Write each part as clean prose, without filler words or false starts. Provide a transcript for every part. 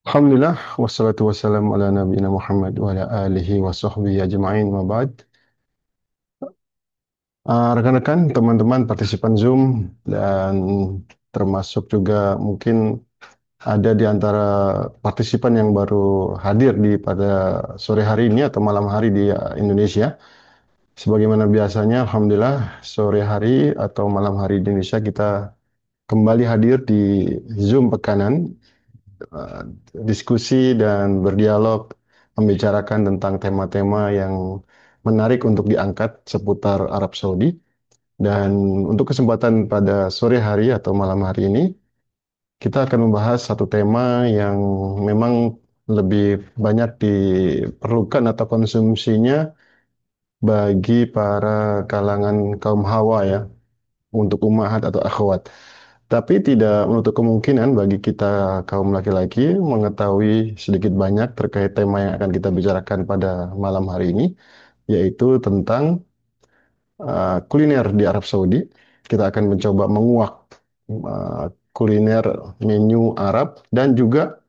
Alhamdulillah, wassalatu wassalamu ala nabiyina Muhammad wa ala alihi wa sahbihi ajma'in wa ba'd. Rekan-rekan, teman-teman partisipan Zoom, dan termasuk juga mungkin ada di antara partisipan yang baru hadir pada sore hari ini atau malam hari di Indonesia. Sebagaimana biasanya, Alhamdulillah, sore hari atau malam hari di Indonesia kita kembali hadir di Zoom Pekanan, eh, diskusi dan berdialog membicarakan tentang tema-tema yang menarik untuk diangkat seputar Arab Saudi. Dan untuk kesempatan pada sore hari atau malam hari ini, kita akan membahas satu tema yang memang lebih banyak diperlukan atau konsumsinya bagi para kalangan kaum hawa ya, untuk ummahat atau akhwat. Tapi tidak menutup kemungkinan bagi kita kaum laki-laki mengetahui sedikit banyak terkait tema yang akan kita bicarakan pada malam hari ini, yaitu tentang kuliner di Arab Saudi. Kita akan mencoba menguak kuliner menu Arab dan juga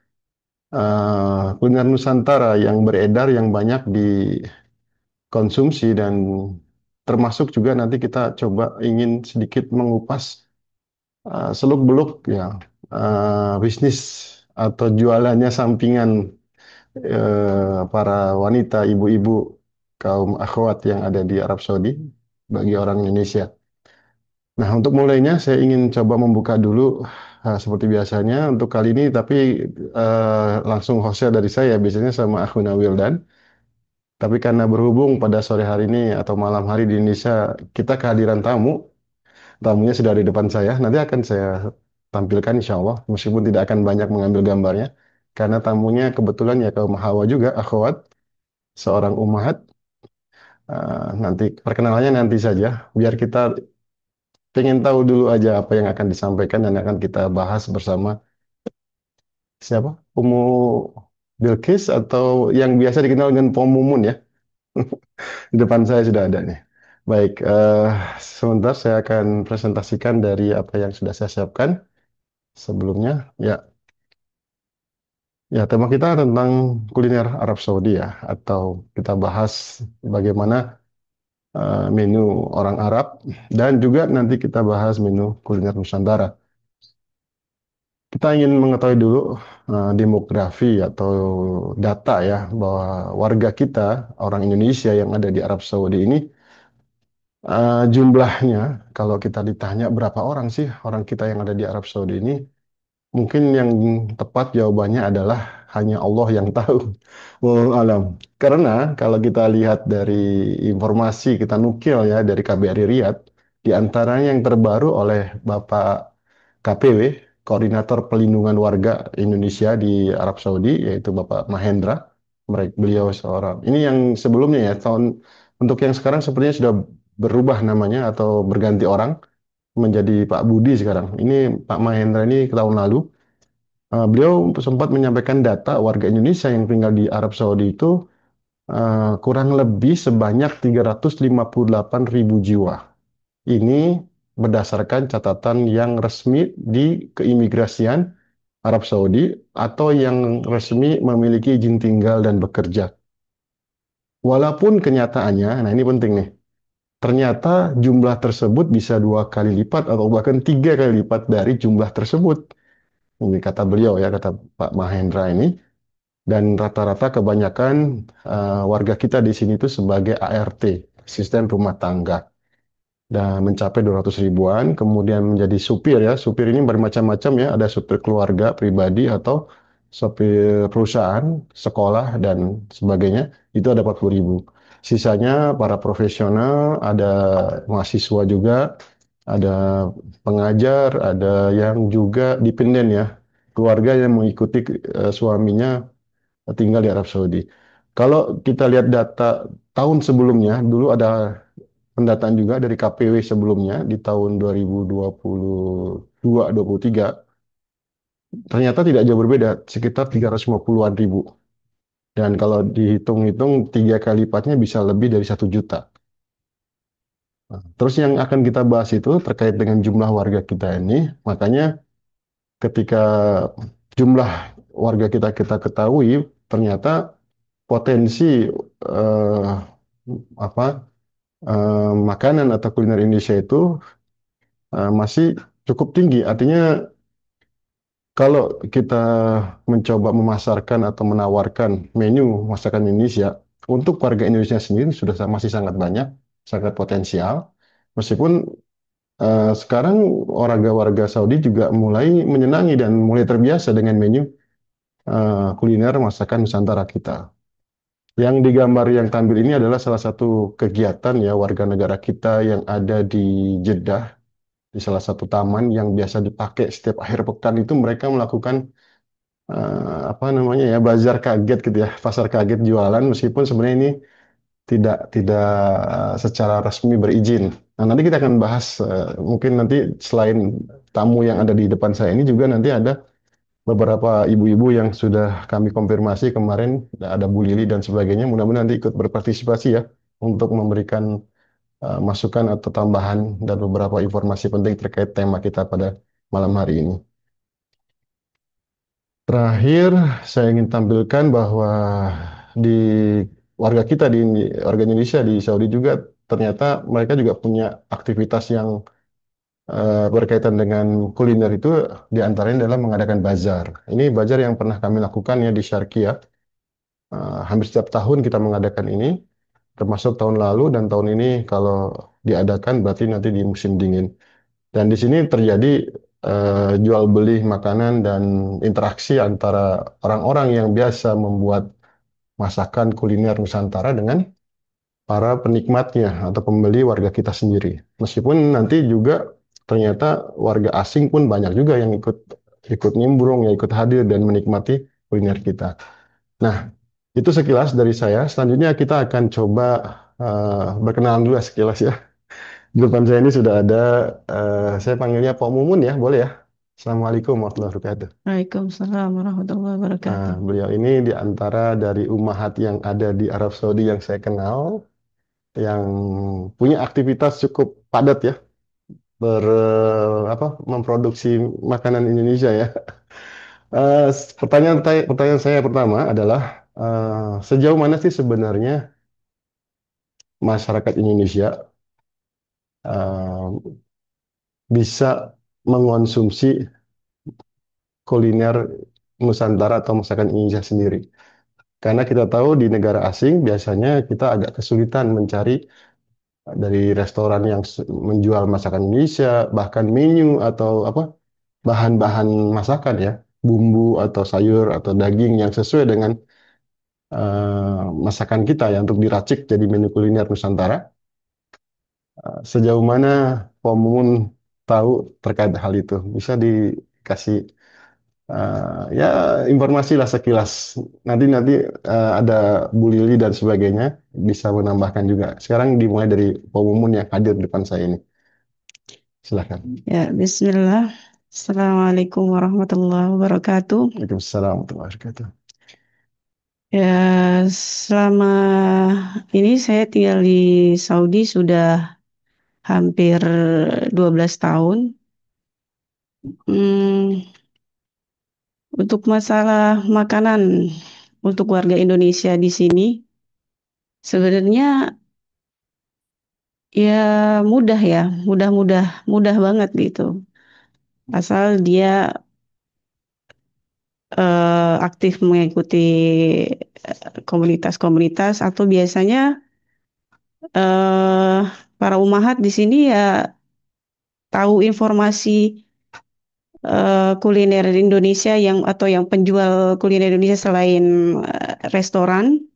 kuliner Nusantara yang beredar yang banyak dikonsumsi, dan termasuk juga nanti kita coba ingin sedikit mengupas seluk-beluk ya, bisnis atau jualannya sampingan para wanita, ibu-ibu, kaum akhwat yang ada di Arab Saudi bagi orang Indonesia. Nah, untuk mulainya saya ingin coba membuka dulu seperti biasanya untuk kali ini, tapi langsung hostnya dari saya, biasanya sama Akhuna Wildan. Tapi karena berhubung pada sore hari ini atau malam hari di Indonesia, kita kehadiran tamu. Tamunya sudah di depan saya. Nanti akan saya tampilkan insya Allah, meskipun tidak akan banyak mengambil gambarnya. Karena tamunya kebetulan ya kaum hawa juga, akhwat, seorang ummahat. Nanti perkenalannya nanti saja, biar kita pengen tahu dulu aja apa yang akan disampaikan dan akan kita bahas bersama siapa? Umu Bilqis atau yang biasa dikenal dengan Pom Mumun ya. Di depan saya sudah ada nih. Baik, sebentar saya akan presentasikan dari apa yang sudah saya siapkan sebelumnya. Ya, ya, tema kita tentang kuliner Arab Saudi ya, atau kita bahas bagaimana menu orang Arab, dan juga nanti kita bahas menu kuliner Nusantara. Kita ingin mengetahui dulu demografi atau data ya, bahwa warga kita, orang Indonesia yang ada di Arab Saudi ini, jumlahnya, kalau kita ditanya berapa orang sih orang kita yang ada di Arab Saudi ini, mungkin yang tepat jawabannya adalah hanya Allah yang tahu. Wallahu alam. Karena kalau kita lihat dari informasi kita nukil ya dari KBRI Riyadh, di antaranya yang terbaru oleh Bapak KPW, Koordinator Pelindungan Warga Indonesia di Arab Saudi, yaitu Bapak Mahendra. Beliau seorang. Ini yang sebelumnya ya, untuk yang sekarang sepertinya sudah berubah namanya atau berganti orang menjadi Pak Budi sekarang. Ini Pak Mahendra ini tahun lalu. Beliau sempat menyampaikan data warga Indonesia yang tinggal di Arab Saudi itu kurang lebih sebanyak 358.000 jiwa. Ini berdasarkan catatan yang resmi di keimigrasian Arab Saudi atau yang resmi memiliki izin tinggal dan bekerja. Walaupun kenyataannya, nah ini penting nih, ternyata jumlah tersebut bisa dua kali lipat atau bahkan tiga kali lipat dari jumlah tersebut. Ini kata beliau ya, kata Pak Mahendra ini. Dan rata-rata kebanyakan warga kita di sini itu sebagai ART, asisten rumah tangga, dan mencapai 200 ribuan. Kemudian menjadi supir ya, supir ini bermacam-macam ya, ada supir keluarga pribadi atau supir perusahaan, sekolah dan sebagainya, itu ada 40 ribu. Sisanya para profesional, ada mahasiswa juga, ada pengajar, ada yang juga dependen ya, keluarga yang mengikuti suaminya tinggal di Arab Saudi. Kalau kita lihat data tahun sebelumnya, dulu ada pendataan juga dari KPW sebelumnya di tahun 2022-23, ternyata tidak jauh berbeda, sekitar 350-an ribu. Dan kalau dihitung-hitung, tiga kali lipatnya bisa lebih dari 1 juta. Nah, terus yang akan kita bahas itu terkait dengan jumlah warga kita ini, makanya ketika jumlah warga kita kita ketahui, ternyata potensi eh, apa makanan atau kuliner Indonesia itu masih cukup tinggi. Artinya kalau kita mencoba memasarkan atau menawarkan menu masakan Indonesia untuk warga Indonesia sendiri sudah masih sangat banyak, sangat potensial. Meskipun sekarang warga-warga Saudi juga mulai menyenangi dan mulai terbiasa dengan menu kuliner masakan Nusantara kita. Yang digambar yang tampil ini adalah salah satu kegiatan ya warga negara kita yang ada di Jeddah, di salah satu taman yang biasa dipakai setiap akhir pekan itu mereka melakukan apa namanya ya bazar kaget gitu ya, pasar kaget jualan meskipun sebenarnya ini tidak secara resmi berizin. Nah, nanti kita akan bahas mungkin nanti selain tamu yang ada di depan saya ini juga nanti ada beberapa ibu-ibu yang sudah kami konfirmasi kemarin ada Bu Lili dan sebagainya. Mudah-mudahan nanti ikut berpartisipasi ya untuk memberikan masukan atau tambahan dan beberapa informasi penting terkait tema kita pada malam hari ini. Terakhir, saya ingin tampilkan bahwa di warga kita di warga Indonesia di Saudi juga ternyata mereka juga punya aktivitas yang berkaitan dengan kuliner itu diantaranya adalah mengadakan bazar. Ini bazar yang pernah kami lakukan ya di Syarqiyah. Hampir setiap tahun kita mengadakan ini, termasuk tahun lalu dan tahun ini kalau diadakan berarti nanti di musim dingin. Dan di sini terjadi jual beli makanan dan interaksi antara orang-orang yang biasa membuat masakan kuliner Nusantara dengan para penikmatnya atau pembeli warga kita sendiri. Meskipun nanti juga ternyata warga asing pun banyak juga yang ikut ikut nimbrung, ya ikut hadir dan menikmati kuliner kita. Nah, itu sekilas dari saya. Selanjutnya kita akan coba berkenalan dulu ya sekilas ya. Di depan saya ini sudah ada, saya panggilnya Pak Mumun ya, boleh ya? Assalamualaikum warahmatullahi wabarakatuh. Waalaikumsalam warahmatullahi Nah, wabarakatuh. beliau ini di antara dari ummahat yang ada di Arab Saudi yang saya kenal, yang punya aktivitas cukup padat ya, memproduksi makanan Indonesia ya. Pertanyaan saya pertama adalah sejauh mana sih sebenarnya masyarakat Indonesia eh, bisa mengonsumsi kuliner Nusantara atau masakan Indonesia sendiri. Karena kita tahu di negara asing biasanya kita agak kesulitan mencari dari restoran yang menjual masakan Indonesia, bahkan menu atau apa bahan-bahan masakan ya, bumbu atau sayur atau daging yang sesuai dengan masakan kita ya untuk diracik jadi menu kuliner Nusantara. Sejauh mana Pomun tahu terkait hal itu? Bisa dikasih ya informasi lah sekilas. Nanti nanti ada Bu Lili dan sebagainya bisa menambahkan juga. Sekarang dimulai dari Pomun yang hadir di depan saya ini. Silakan. Ya, Bismillah. Assalamualaikum warahmatullahi wabarakatuh. Waalaikumsalam warahmatullahi wabarakatuh. Ya, selama ini saya tinggal di Saudi sudah hampir 12 tahun. Hmm, untuk masalah makanan untuk warga Indonesia di sini, sebenarnya ya mudah ya, mudah banget gitu. Asal dia aktif mengikuti komunitas-komunitas atau biasanya eh para umahat di sini ya tahu informasi kuliner Indonesia yang atau yang penjual kuliner Indonesia selain restoran,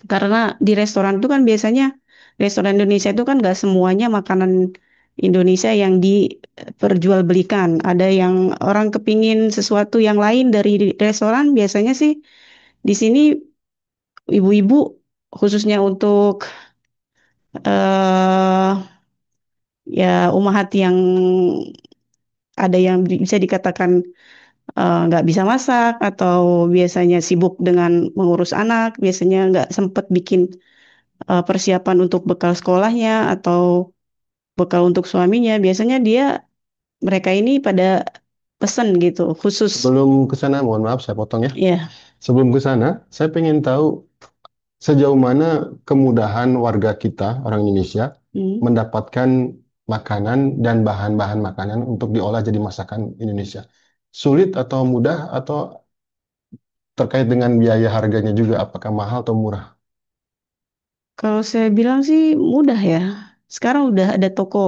karena di restoran itu kan biasanya restoran Indonesia itu kan nggak semuanya makanan Indonesia yang diperjualbelikan. Ada yang orang kepingin sesuatu yang lain dari restoran, biasanya sih di sini ibu-ibu khususnya untuk eh ya umahat yang ada yang bisa dikatakan nggak bisa masak atau biasanya sibuk dengan mengurus anak, biasanya nggak sempat bikin persiapan untuk bekal sekolahnya atau bekal untuk suaminya. Biasanya mereka ini pada pesen gitu khusus. Sebelum ke sana, mohon maaf saya potong ya. Ya. Sebelum ke sana, saya pengen tahu sejauh mana kemudahan warga kita, orang Indonesia, Hmm. mendapatkan makanan dan bahan-bahan makanan untuk diolah jadi masakan Indonesia. Sulit atau mudah atau terkait dengan biaya harganya juga, apakah mahal atau murah? Kalau saya bilang sih mudah ya. Sekarang udah ada toko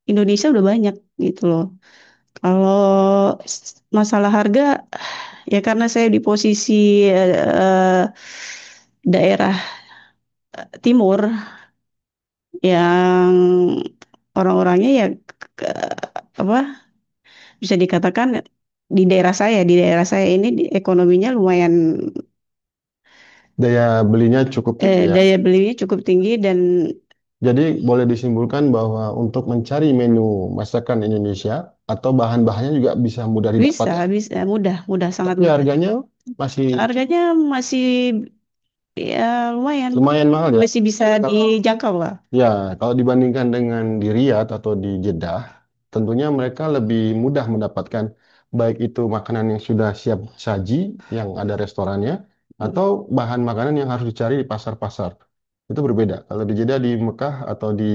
Indonesia udah banyak gitu loh. Kalau masalah harga, ya karena saya di posisi daerah timur yang orang-orangnya ya apa bisa dikatakan di daerah saya ini ekonominya lumayan, Daya belinya cukup tinggi ya. daya belinya cukup tinggi dan Jadi boleh disimpulkan bahwa untuk mencari menu masakan Indonesia atau bahan-bahannya juga bisa mudah didapat bisa ya. bisa mudah mudah sangat Tapi mudah. harganya masih Harganya masih ya lumayan, lumayan mahal ya. masih bisa dijangkau lah. Ya, kalau dibandingkan dengan di Riyadh atau di Jeddah, tentunya mereka lebih mudah mendapatkan baik itu makanan yang sudah siap saji, yang ada restorannya, atau bahan makanan yang harus dicari di pasar-pasar. Itu berbeda. Kalau di Jeddah, di Mekah, atau di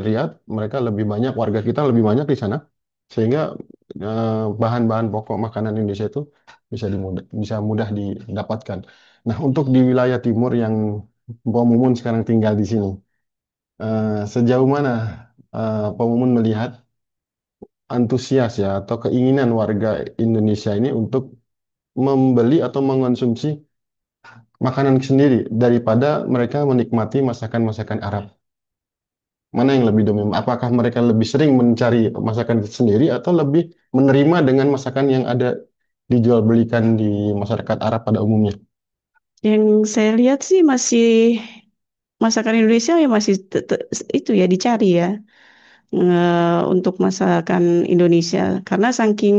Riyadh, mereka lebih banyak, warga kita lebih banyak di sana, sehingga bahan-bahan pokok makanan Indonesia itu bisa mudah didapatkan. Nah, untuk di wilayah timur yang Mbak Mumun sekarang tinggal di sini, sejauh mana Pak Mumun melihat antusias ya atau keinginan warga Indonesia ini untuk membeli atau mengonsumsi makanan sendiri daripada mereka menikmati masakan-masakan Arab? Mana yang lebih dominan? Apakah mereka lebih sering mencari masakan sendiri atau lebih menerima dengan masakan yang ada dijual belikan di masyarakat Arab pada umumnya? Yang saya lihat sih masih masakan Indonesia ya masih itu ya dicari ya, untuk masakan Indonesia karena saking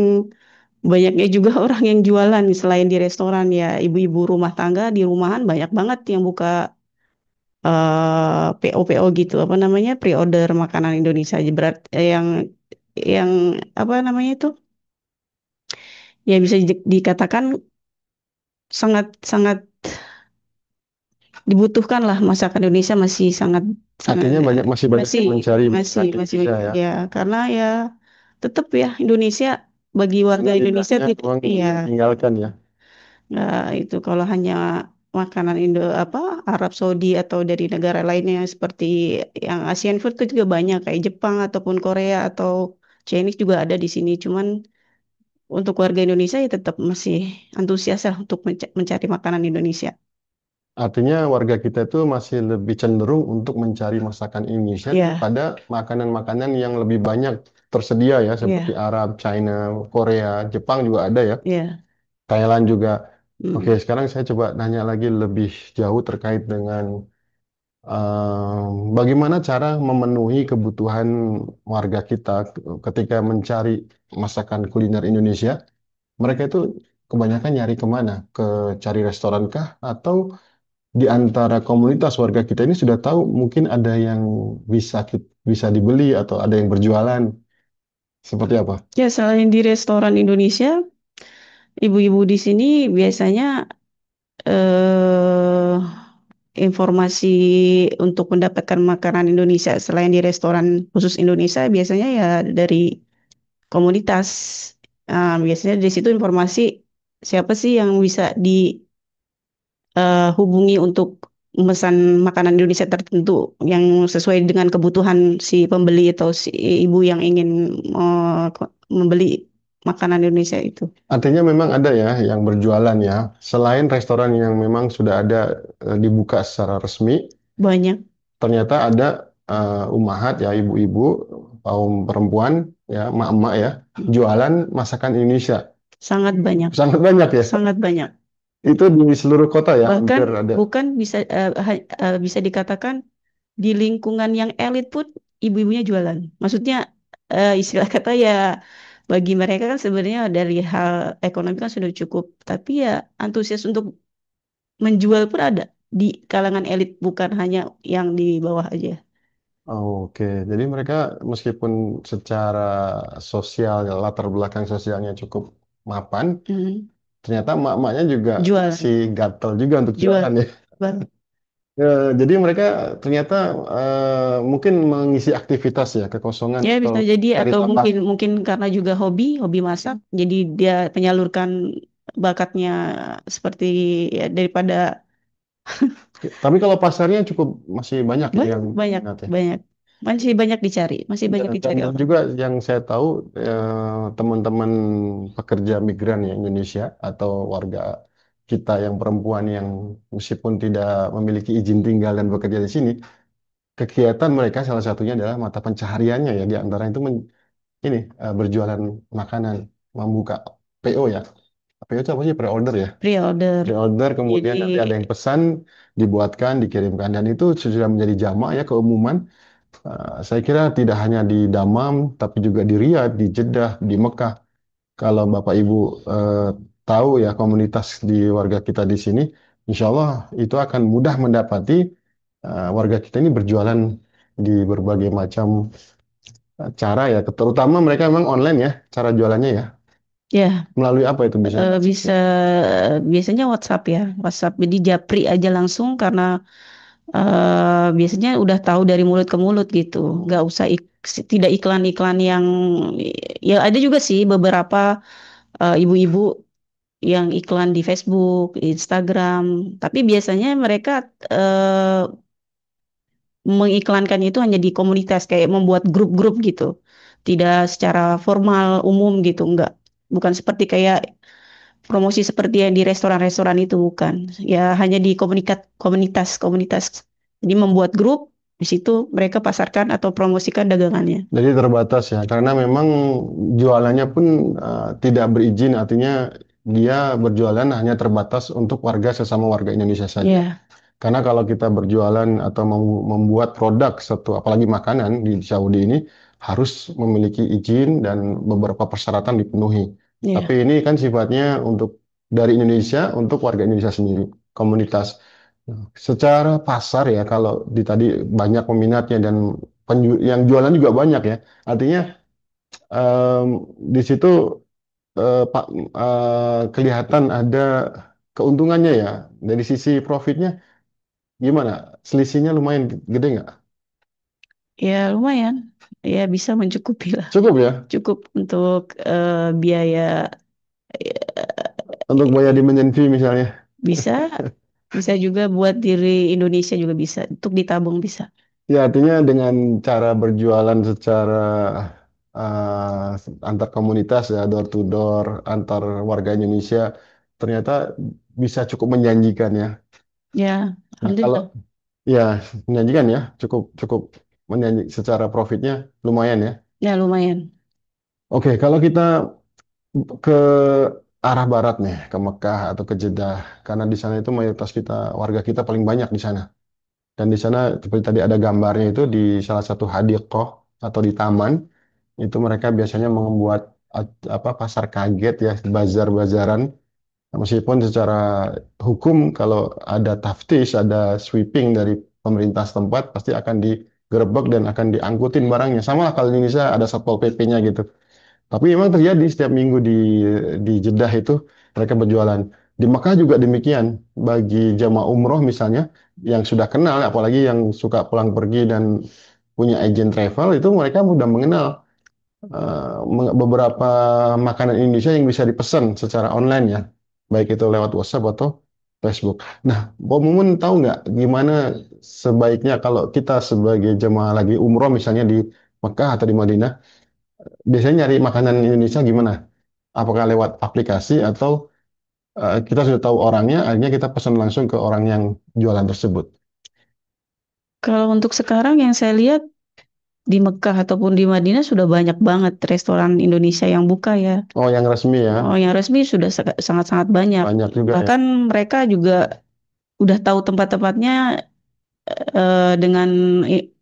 banyaknya juga orang yang jualan selain di restoran ya ibu-ibu rumah tangga di rumahan banyak banget yang buka PO gitu apa namanya pre-order makanan Indonesia berat yang apa namanya itu ya bisa dikatakan sangat sangat dibutuhkan lah masakan Indonesia masih sangat sangat Artinya masih banyak masih yang mencari masih masakan masih Indonesia ya. ya karena ya tetap ya Indonesia bagi warga Karena Indonesia lidahnya tidak memang ya ditinggalkan ya. itu kalau hanya makanan Indo apa Arab Saudi atau dari negara lainnya seperti yang Asian food itu juga banyak kayak Jepang ataupun Korea atau Chinese juga ada di sini cuman untuk warga Indonesia ya tetap masih antusias lah untuk mencari makanan Indonesia. Artinya warga kita itu masih lebih cenderung untuk mencari masakan Indonesia Ya, daripada makanan-makanan yang lebih banyak tersedia ya, seperti ya, Arab, China, Korea, Jepang juga ada ya, ya. Thailand juga. Oke, Hmm. sekarang saya coba nanya lagi lebih jauh terkait dengan bagaimana cara memenuhi kebutuhan warga kita ketika mencari masakan kuliner Indonesia. Mereka itu kebanyakan nyari kemana? Ke cari restoran kah? Atau di antara komunitas warga kita ini sudah tahu mungkin ada yang bisa dibeli atau ada yang berjualan seperti apa? Ya, selain di restoran Indonesia, ibu-ibu di sini biasanya eh informasi untuk mendapatkan makanan Indonesia selain di restoran khusus Indonesia biasanya ya dari komunitas. Biasanya di situ informasi siapa sih yang bisa dihubungi untuk memesan makanan Indonesia tertentu yang sesuai dengan kebutuhan si pembeli atau si ibu yang ingin membeli makanan Indonesia itu. Artinya memang ada ya yang berjualan ya. Selain restoran yang memang sudah ada dibuka secara resmi, Banyak, ternyata ada umahat ya ibu-ibu, kaum perempuan ya, emak-emak ya, jualan masakan Indonesia. sangat banyak, Sangat banyak ya. sangat banyak. Itu di seluruh kota ya, Bahkan hampir ada. bukan bisa bisa dikatakan di lingkungan yang elit pun ibu-ibunya jualan. Maksudnya istilah kata ya bagi mereka kan sebenarnya dari hal ekonomi kan sudah cukup, tapi ya antusias untuk menjual pun ada di kalangan elit bukan hanya yang di bawah aja. Oke, jadi mereka meskipun secara sosial, latar belakang sosialnya cukup mapan, Hmm. ternyata emak-emaknya juga Jualan, masih gatel juga untuk jual. jualan ya. Jadi mereka ternyata mungkin mengisi aktivitas ya, kekosongan Ya atau bisa jadi cari atau tambah. mungkin mungkin karena juga hobi, hobi masak. Jadi dia menyalurkan bakatnya seperti ya, daripada Tapi kalau pasarnya cukup masih banyak ya banyak yang banyak minat ya. banyak masih banyak dicari, masih banyak Dan dicari orang. juga yang saya tahu teman-teman pekerja migran ya Indonesia atau warga kita yang perempuan yang meskipun tidak memiliki izin tinggal dan bekerja di sini, kegiatan mereka salah satunya adalah mata pencahariannya ya di antara itu ini berjualan makanan, membuka PO ya. PO itu apa sih? Pre-order ya. Pre-order. Pre-order kemudian Jadi nanti ada yang pesan, dibuatkan, dikirimkan dan itu sudah menjadi jamak ya keumuman. Saya kira tidak hanya di Damam, tapi juga di Riyadh, di Jeddah, di Mekah. Kalau Bapak Ibu eh, tahu ya komunitas di warga kita di sini, insya Allah itu akan mudah mendapati warga kita ini berjualan di berbagai macam cara ya. Terutama mereka memang online ya, cara jualannya ya. ya Melalui apa itu biasanya? bisa biasanya WhatsApp ya, WhatsApp. Jadi japri aja langsung karena biasanya udah tahu dari mulut ke mulut gitu, nggak usah tidak iklan-iklan yang ya ada juga sih beberapa ibu-ibu yang iklan di Facebook, Instagram, tapi biasanya mereka eh, mengiklankan itu hanya di komunitas kayak membuat grup-grup gitu, tidak secara formal umum gitu, enggak. Bukan seperti kayak promosi seperti yang di restoran-restoran itu bukan. Ya hanya di komunitas-komunitas. Jadi membuat grup, di situ mereka pasarkan atau promosikan dagangannya. Jadi terbatas ya, karena memang jualannya pun tidak berizin, artinya dia berjualan hanya terbatas untuk warga sesama warga Indonesia saja. Ya, Karena kalau kita berjualan atau membuat produk satu, apalagi makanan di Saudi ini harus memiliki izin dan beberapa persyaratan dipenuhi. Tapi ya, ini kan sifatnya untuk dari Indonesia untuk warga Indonesia sendiri, komunitas. Nah, secara pasar ya, kalau di tadi banyak peminatnya dan yang jualan juga banyak ya. Artinya em, di situ Pak kelihatan ada keuntungannya ya dari sisi profitnya. Gimana? Selisihnya lumayan gede nggak? ya lumayan. Ya bisa mencukupi lah. Cukup ya Cukup untuk biaya untuk bayar di fee misalnya. bisa, bisa juga buat diri Indonesia juga bisa. Untuk ditabung bisa. Ya artinya dengan cara berjualan secara antar komunitas ya door to door antar warga Indonesia ternyata bisa cukup menjanjikan ya. Ya, Nah, kalau alhamdulillah. ya menjanjikan ya cukup cukup menjanji secara profitnya lumayan ya. Ya lumayan. Oke, kalau kita ke arah barat nih, ke Mekah atau ke Jeddah, karena di sana itu mayoritas kita, warga kita paling banyak di sana. Dan di sana seperti tadi ada gambarnya itu di salah satu hadiqoh atau di taman, itu mereka biasanya membuat apa pasar kaget ya, bazar-bazaran. Meskipun secara hukum kalau ada taftis, ada sweeping dari pemerintah setempat, pasti akan digerebek dan akan diangkutin barangnya. Sama lah kalau di Indonesia ada Satpol PP-nya gitu. Tapi memang terjadi setiap minggu di Jeddah itu mereka berjualan. Di Mekah juga demikian. Bagi jamaah umroh misalnya yang sudah kenal, apalagi yang suka pulang pergi dan punya agent travel itu mereka mudah mengenal beberapa makanan Indonesia yang bisa dipesan secara online ya, baik itu lewat WhatsApp atau Facebook. Nah, Pak Mumun tahu nggak gimana sebaiknya kalau kita sebagai jemaah lagi umroh misalnya di Mekah atau di Madinah biasanya nyari makanan Indonesia gimana? Apakah lewat aplikasi atau kita sudah tahu orangnya, akhirnya kita pesan langsung ke orang yang jualan tersebut? Kalau untuk sekarang yang saya lihat di Mekah ataupun di Madinah sudah banyak banget restoran Indonesia yang buka ya. Oh, yang resmi ya, Oh, yang resmi sudah sangat-sangat banyak. banyak juga ya. Bahkan mereka juga udah tahu tempat-tempatnya dengan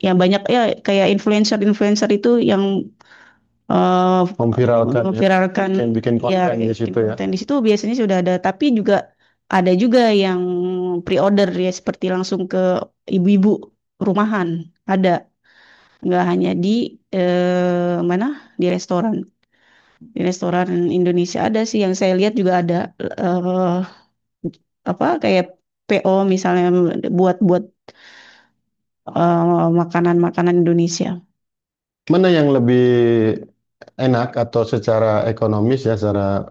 yang banyak ya kayak influencer-influencer itu yang eh, Memviralkan ya, memviralkan bikin ya konten di bikin situ ya. konten di situ biasanya sudah ada. Tapi juga ada juga yang pre-order ya seperti langsung ke ibu-ibu rumahan. Ada. Nggak hanya di mana di restoran. Di restoran Indonesia ada sih yang saya lihat juga ada eh, apa kayak PO misalnya buat makanan-makanan Indonesia. Mana yang lebih enak atau secara ekonomis ya, secara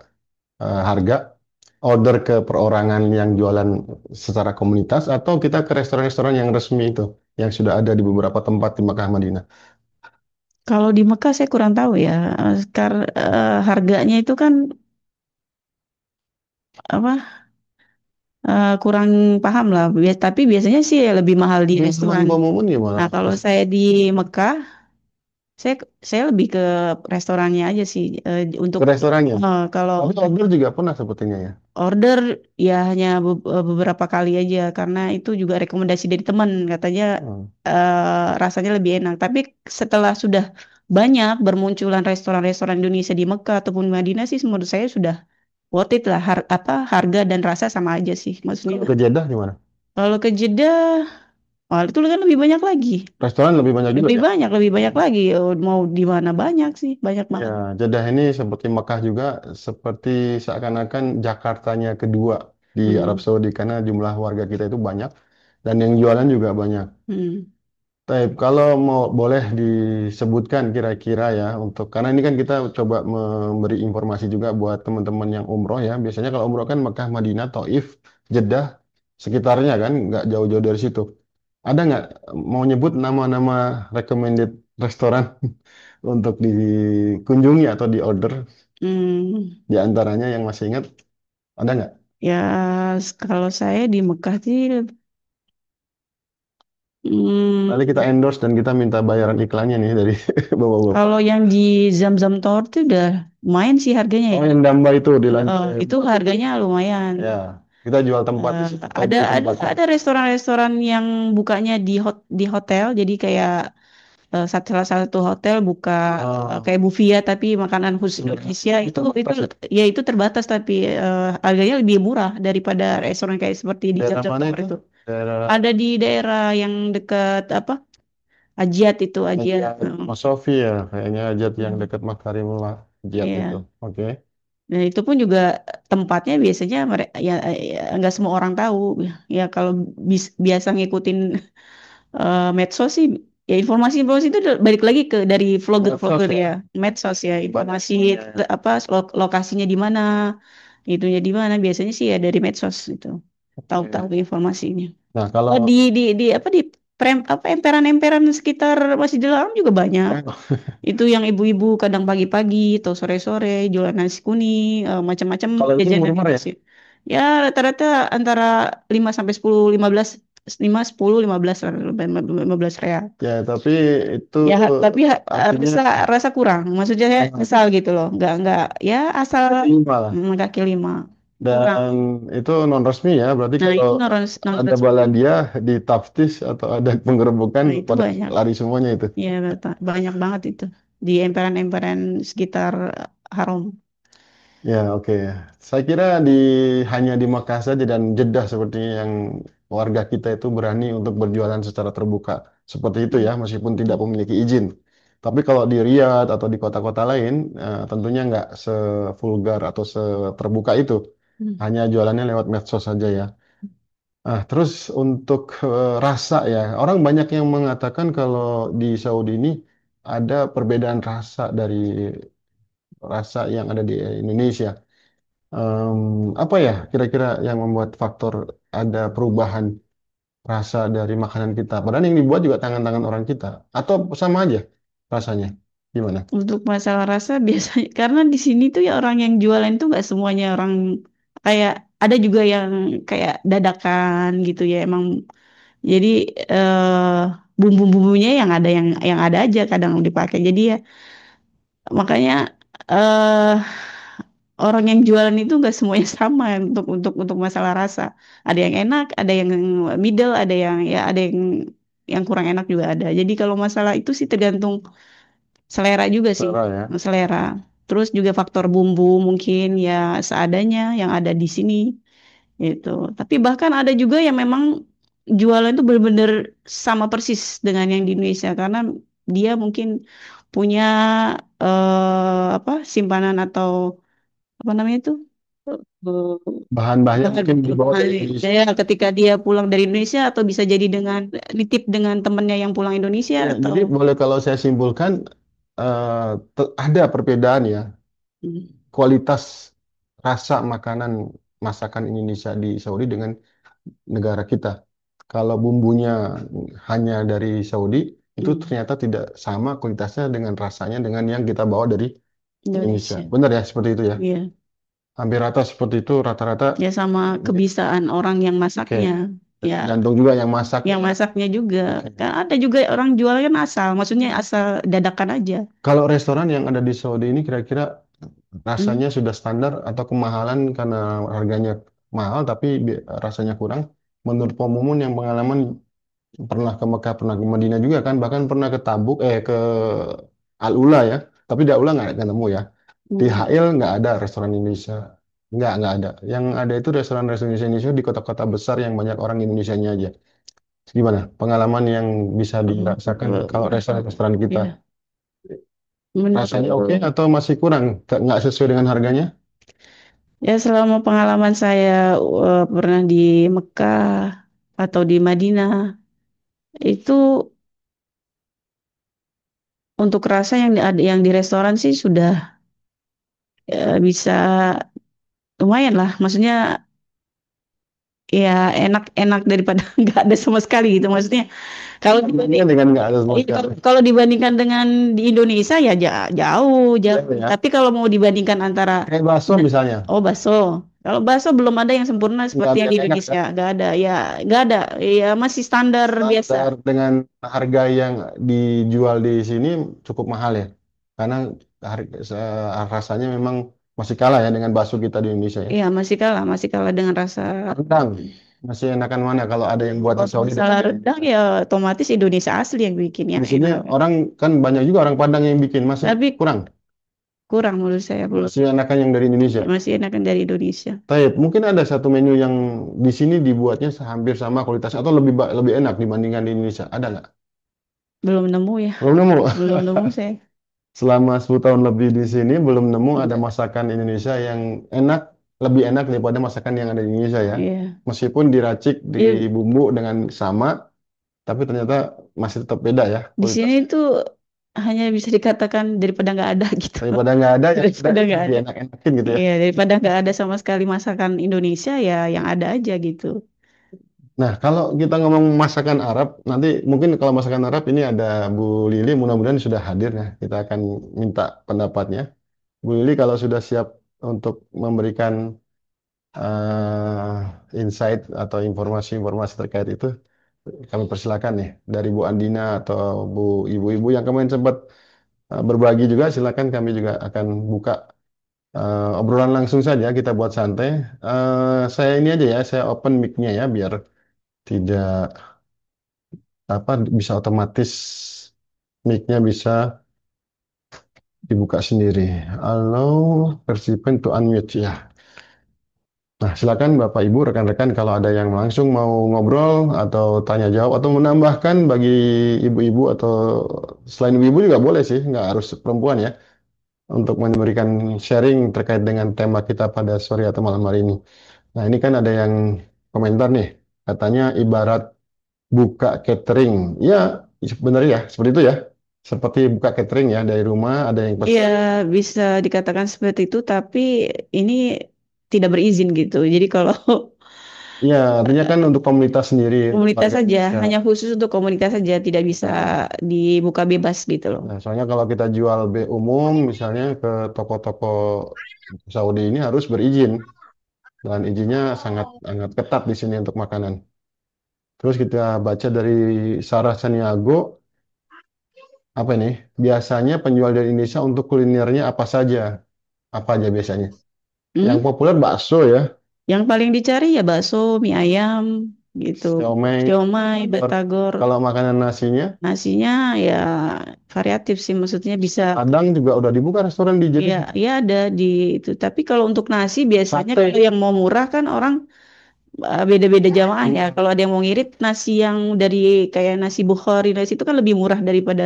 harga, order ke perorangan yang jualan secara komunitas atau kita ke restoran-restoran yang resmi itu, yang sudah ada di beberapa tempat di Makkah Madinah. Kalau di Mekah saya kurang tahu ya, harganya itu kan apa kurang paham lah. Tapi biasanya sih ya lebih mahal di Teman restoran. Mbak Mumun gimana? Nah kalau saya di Mekah, saya saya lebih ke restorannya aja sih untuk Ke restorannya. kalau Tapi untuk order juga pernah sepertinya ya. order ya hanya beberapa kali aja karena itu juga rekomendasi dari teman katanya Hmm. rasanya lebih enak. Tapi setelah sudah banyak bermunculan restoran-restoran Indonesia di Mekah ataupun Madinah sih menurut saya sudah worth it lah harga dan rasa sama aja sih maksudnya. Kalau ke Jeddah gimana? Kalau ke Jeddah, wah itu kan lebih banyak lagi. Restoran lebih banyak juga ya. Lebih banyak lagi. Mau di mana banyak sih, banyak Ya, banget. Jeddah ini seperti Mekah juga, seperti seakan-akan Jakartanya kedua di Arab Hmm, Saudi karena jumlah warga kita itu banyak dan yang jualan juga banyak. hmm, Taib, kalau mau boleh disebutkan kira-kira ya untuk karena ini kan kita coba memberi informasi juga buat teman-teman yang umroh ya. Biasanya kalau umroh kan Mekah, Madinah, Taif, Jeddah, sekitarnya kan nggak jauh-jauh dari situ. Ada nggak mau nyebut nama-nama recommended restoran untuk dikunjungi atau di order hmm. di antaranya yang masih ingat ada nggak? Ya, kalau saya di Mekah sih, Nanti kita hmm, endorse dan kita minta bayaran iklannya nih dari bapak-bapak. kalau yang di Zamzam Tower itu udah lumayan sih harganya ya. Oh yang Damba itu di lantai Itu berapa itu? harganya lumayan. Ya, kita jual tempat di Eh, situ atau beli tempatnya. ada restoran-restoran yang bukanya di hotel, jadi kayak salah satu hotel buka Oh, kayak buffet tapi makanan khusus iya. Indonesia Itu itu terbatas ya? ya itu terbatas tapi harganya lebih murah daripada restoran kayak seperti di Daerah Jam-Jam mana Tower itu? itu. Daerah Ada di daerah yang dekat apa? Ajiat itu Ajiat. Ajat Mas Sofi ya, kayaknya Ajat yang Hmm, dekat Makarimullah Ajat itu. iya. Oke. Dan itu pun juga tempatnya biasanya ya nggak semua orang tahu. Ya kalau biasa ngikutin medsos sih ya informasi-informasi itu balik lagi ke dari Medsos vlogger-vlogger ya. ya medsos ya Banyak. informasi Ya, ya. apa lokasinya di mana itunya di mana biasanya sih ya dari medsos itu tahu-tahu Oke. informasinya. Nah, kalau Oh, di apa di emperan-emperan sekitar Masjidil Haram juga banyak. Itu yang ibu-ibu kadang pagi-pagi atau sore-sore jualan nasi kuning, macam-macam kalau itu jajanan di murmur ya. masjid. Ya rata-rata antara 5 sampai 10 15 5 10 15 real. Ya, tapi itu Ya tapi artinya rasa rasa kurang. Maksudnya saya asal gitu loh. Nggak ya asal lima lah. kaki lima. Kurang. Dan itu non resmi ya, berarti Nah, kalau itu non ada resmi. baladia di Taftis atau ada penggerebekan Nah, itu pada banyak. lari semuanya itu. Ya, banyak banget itu di emperan-emperan sekitar Haram. Ya, oke. Saya kira hanya di Makkah saja dan Jeddah seperti yang warga kita itu berani untuk berjualan secara terbuka. Seperti itu ya, meskipun tidak memiliki izin. Tapi kalau di Riyadh atau di kota-kota lain, tentunya nggak sevulgar atau seterbuka itu. Hmm. Hanya jualannya lewat medsos saja ya. Terus untuk rasa ya, orang banyak yang mengatakan kalau di Saudi ini ada perbedaan rasa dari rasa yang ada di Indonesia. Apa ya kira-kira yang membuat faktor ada perubahan rasa dari makanan kita? Padahal yang dibuat juga tangan-tangan orang kita. Atau sama aja rasanya? Gimana? Untuk masalah rasa biasanya karena di sini tuh ya orang yang jualan tuh nggak semuanya orang kayak ada juga yang kayak dadakan gitu ya emang jadi bumbu-bumbunya yang ada aja kadang dipakai jadi ya makanya eh orang yang jualan itu nggak semuanya sama untuk masalah rasa ada yang enak ada yang middle ada yang ya ada yang kurang enak juga ada jadi kalau masalah itu sih tergantung selera juga sih, Selera ya. selera. Terus juga faktor bumbu mungkin ya seadanya yang ada di sini gitu. Tapi bahkan ada juga yang memang jualan itu benar-benar sama persis dengan yang di Indonesia karena dia mungkin punya apa simpanan atau apa namanya itu eh, Bahan-bahannya bahan mungkin dibawa dari Indonesia. ya ketika dia pulang dari Indonesia atau bisa jadi dengan nitip dengan temennya yang pulang Indonesia Ya, atau jadi boleh kalau saya simpulkan ada perbedaan ya hmm, kualitas rasa makanan masakan Indonesia di Saudi dengan negara kita. Kalau bumbunya hanya dari Saudi, itu hmm, ternyata tidak sama kualitasnya dengan rasanya dengan yang kita bawa dari Indonesia. Indonesia. Benar ya, seperti itu ya. Iya, Hampir rata seperti itu, rata-rata. ya sama kebiasaan orang yang Oke, masaknya. Ya, tergantung juga yang masak. yang masaknya juga. Oke. Kan ada juga orang jual kan asal, maksudnya asal dadakan aja. Kalau restoran yang ada di Saudi ini kira-kira Hmm, rasanya sudah standar atau kemahalan karena harganya mahal tapi rasanya kurang. Menurut Pak Mumun yang pengalaman pernah ke Mekah, pernah ke Madinah juga kan, bahkan pernah ke Tabuk, ke Al-Ula ya. Tapi di Al-Ula nggak nemu ya. Di hmm. Hail nggak ada restoran Indonesia. Nggak ada. Yang ada itu restoran-restoran Indonesia di kota-kota besar yang banyak orang Indonesianya aja. Gimana pengalaman yang bisa dirasakan kalau restoran-restoran kita? Ya, Rasanya oke menurut atau masih kurang? Nggak sesuai dengan harganya? ya selama pengalaman saya pernah di Mekah atau di Madinah itu untuk rasa yang ada yang di restoran sih sudah bisa lumayan lah. Maksudnya ya enak-enak daripada nggak ada sama sekali gitu. Maksudnya kalau Ini dengan nggak ada sama iya, sekali. kalau dibandingkan dengan di Indonesia ya jauh, jauh. Iya ya. Tapi kalau mau dibandingkan antara Kayak bakso nah, misalnya. oh bakso. Kalau bakso belum ada yang sempurna Nggak seperti ada yang di yang enak Indonesia. kan? Nggak ada. Ya, nggak ada. Ya masih standar biasa. Standar dengan harga yang dijual di sini cukup mahal ya. Karena rasanya memang masih kalah ya dengan bakso kita di Indonesia ya. Iya, masih kalah dengan rasa. Rendang masih enakan mana kalau ada yang buat di Kalau Saudi masalah dengan rendang ya otomatis Indonesia asli yang bikin ya di sini enak. orang kan banyak juga orang Padang yang bikin masih Tapi kurang. kurang menurut saya belum Masih enakan yang dari Indonesia. masih enakan dari Indonesia. Taib, mungkin ada satu menu yang di sini dibuatnya hampir sama kualitas atau lebih enak dibandingkan di Indonesia. Ada nggak? Belum nemu ya, Belum nemu. belum nemu saya. Selama 10 tahun lebih di sini belum nemu ada Enggak. masakan Indonesia yang enak, lebih enak daripada masakan yang ada di Indonesia ya. Iya. Meskipun diracik di Iya, bumbu dengan sama, tapi ternyata masih tetap beda ya di sini kualitasnya. tuh hanya bisa dikatakan daripada nggak ada gitu. Daripada nggak ada, yang ada Daripada itu nggak lebih ada. enak-enakin gitu ya. Iya, daripada nggak ada sama sekali masakan Indonesia ya yang ada aja gitu. Nah, kalau kita ngomong masakan Arab, nanti mungkin kalau masakan Arab ini ada Bu Lili, mudah-mudahan sudah hadir ya. Kita akan minta pendapatnya. Bu Lili kalau sudah siap untuk memberikan insight atau informasi-informasi terkait itu, kami persilakan nih dari Bu Andina atau Bu Ibu-ibu yang kemarin sempat berbagi juga, silakan kami juga akan buka obrolan langsung saja, kita buat santai. Saya ini aja ya, saya open mic-nya ya, biar tidak apa bisa otomatis mic-nya bisa dibuka sendiri. Halo, participant to unmute ya. Nah, silakan Bapak Ibu, rekan-rekan kalau ada yang langsung mau ngobrol atau tanya jawab atau menambahkan bagi ibu-ibu atau selain ibu-ibu juga boleh sih, nggak harus perempuan ya, untuk memberikan sharing terkait dengan tema kita pada sore atau malam hari ini. Nah, ini kan ada yang komentar nih, katanya ibarat buka catering. Ya, benar ya, seperti itu ya. Seperti buka catering ya, dari rumah ada yang Iya, pesan. bisa dikatakan seperti itu, tapi ini tidak berizin gitu. Jadi kalau Iya, artinya kan untuk komunitas sendiri, komunitas warga saja, Indonesia. hanya khusus untuk komunitas saja, tidak bisa Nah, dibuka bebas gitu loh. nah, soalnya kalau kita jual B umum, misalnya ke toko-toko Saudi ini harus berizin. Dan izinnya sangat sangat ketat di sini untuk makanan. Terus kita baca dari Sarah Saniago, apa ini? Biasanya penjual dari Indonesia untuk kulinernya apa saja? Apa aja biasanya? Yang Hmm? populer bakso ya, Yang paling dicari ya bakso, mie ayam gitu, siomay. siomay, batagor. Kalau makanan nasinya, Nasinya ya variatif sih, maksudnya bisa Padang juga udah dibuka restoran di ya JTC. ya ada di itu. Tapi kalau untuk nasi biasanya Sate. kalau yang mau murah kan orang beda-beda jamaah ya. Kalau ada yang mau ngirit nasi yang dari kayak nasi Bukhari nasi itu kan lebih murah daripada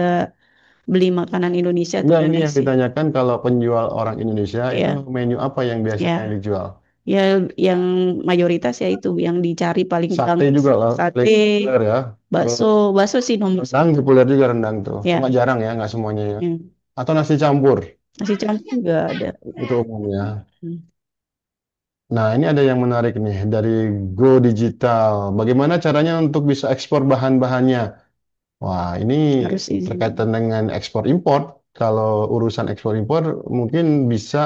beli makanan Indonesia atau Enggak, ini yang domestik. ditanyakan kalau penjual orang Indonesia itu Ya, menu apa yang biasanya ya, dijual? ya, yang mayoritas ya itu yang dicari paling Sate banget juga lah, sate, paling populer ya. bakso, Terus bakso sih nomor rendang satu. populer juga rendang tuh. Cuma Ya, jarang ya, nggak semuanya ya. ya. Atau nasi campur, Nasi campur juga ada. itu umumnya. Hmm, Nah, ini ada yang menarik nih dari Go Digital. Bagaimana caranya untuk bisa ekspor bahan-bahannya? Wah, ini harus izin. berkaitan dengan ekspor impor. Kalau urusan ekspor impor mungkin bisa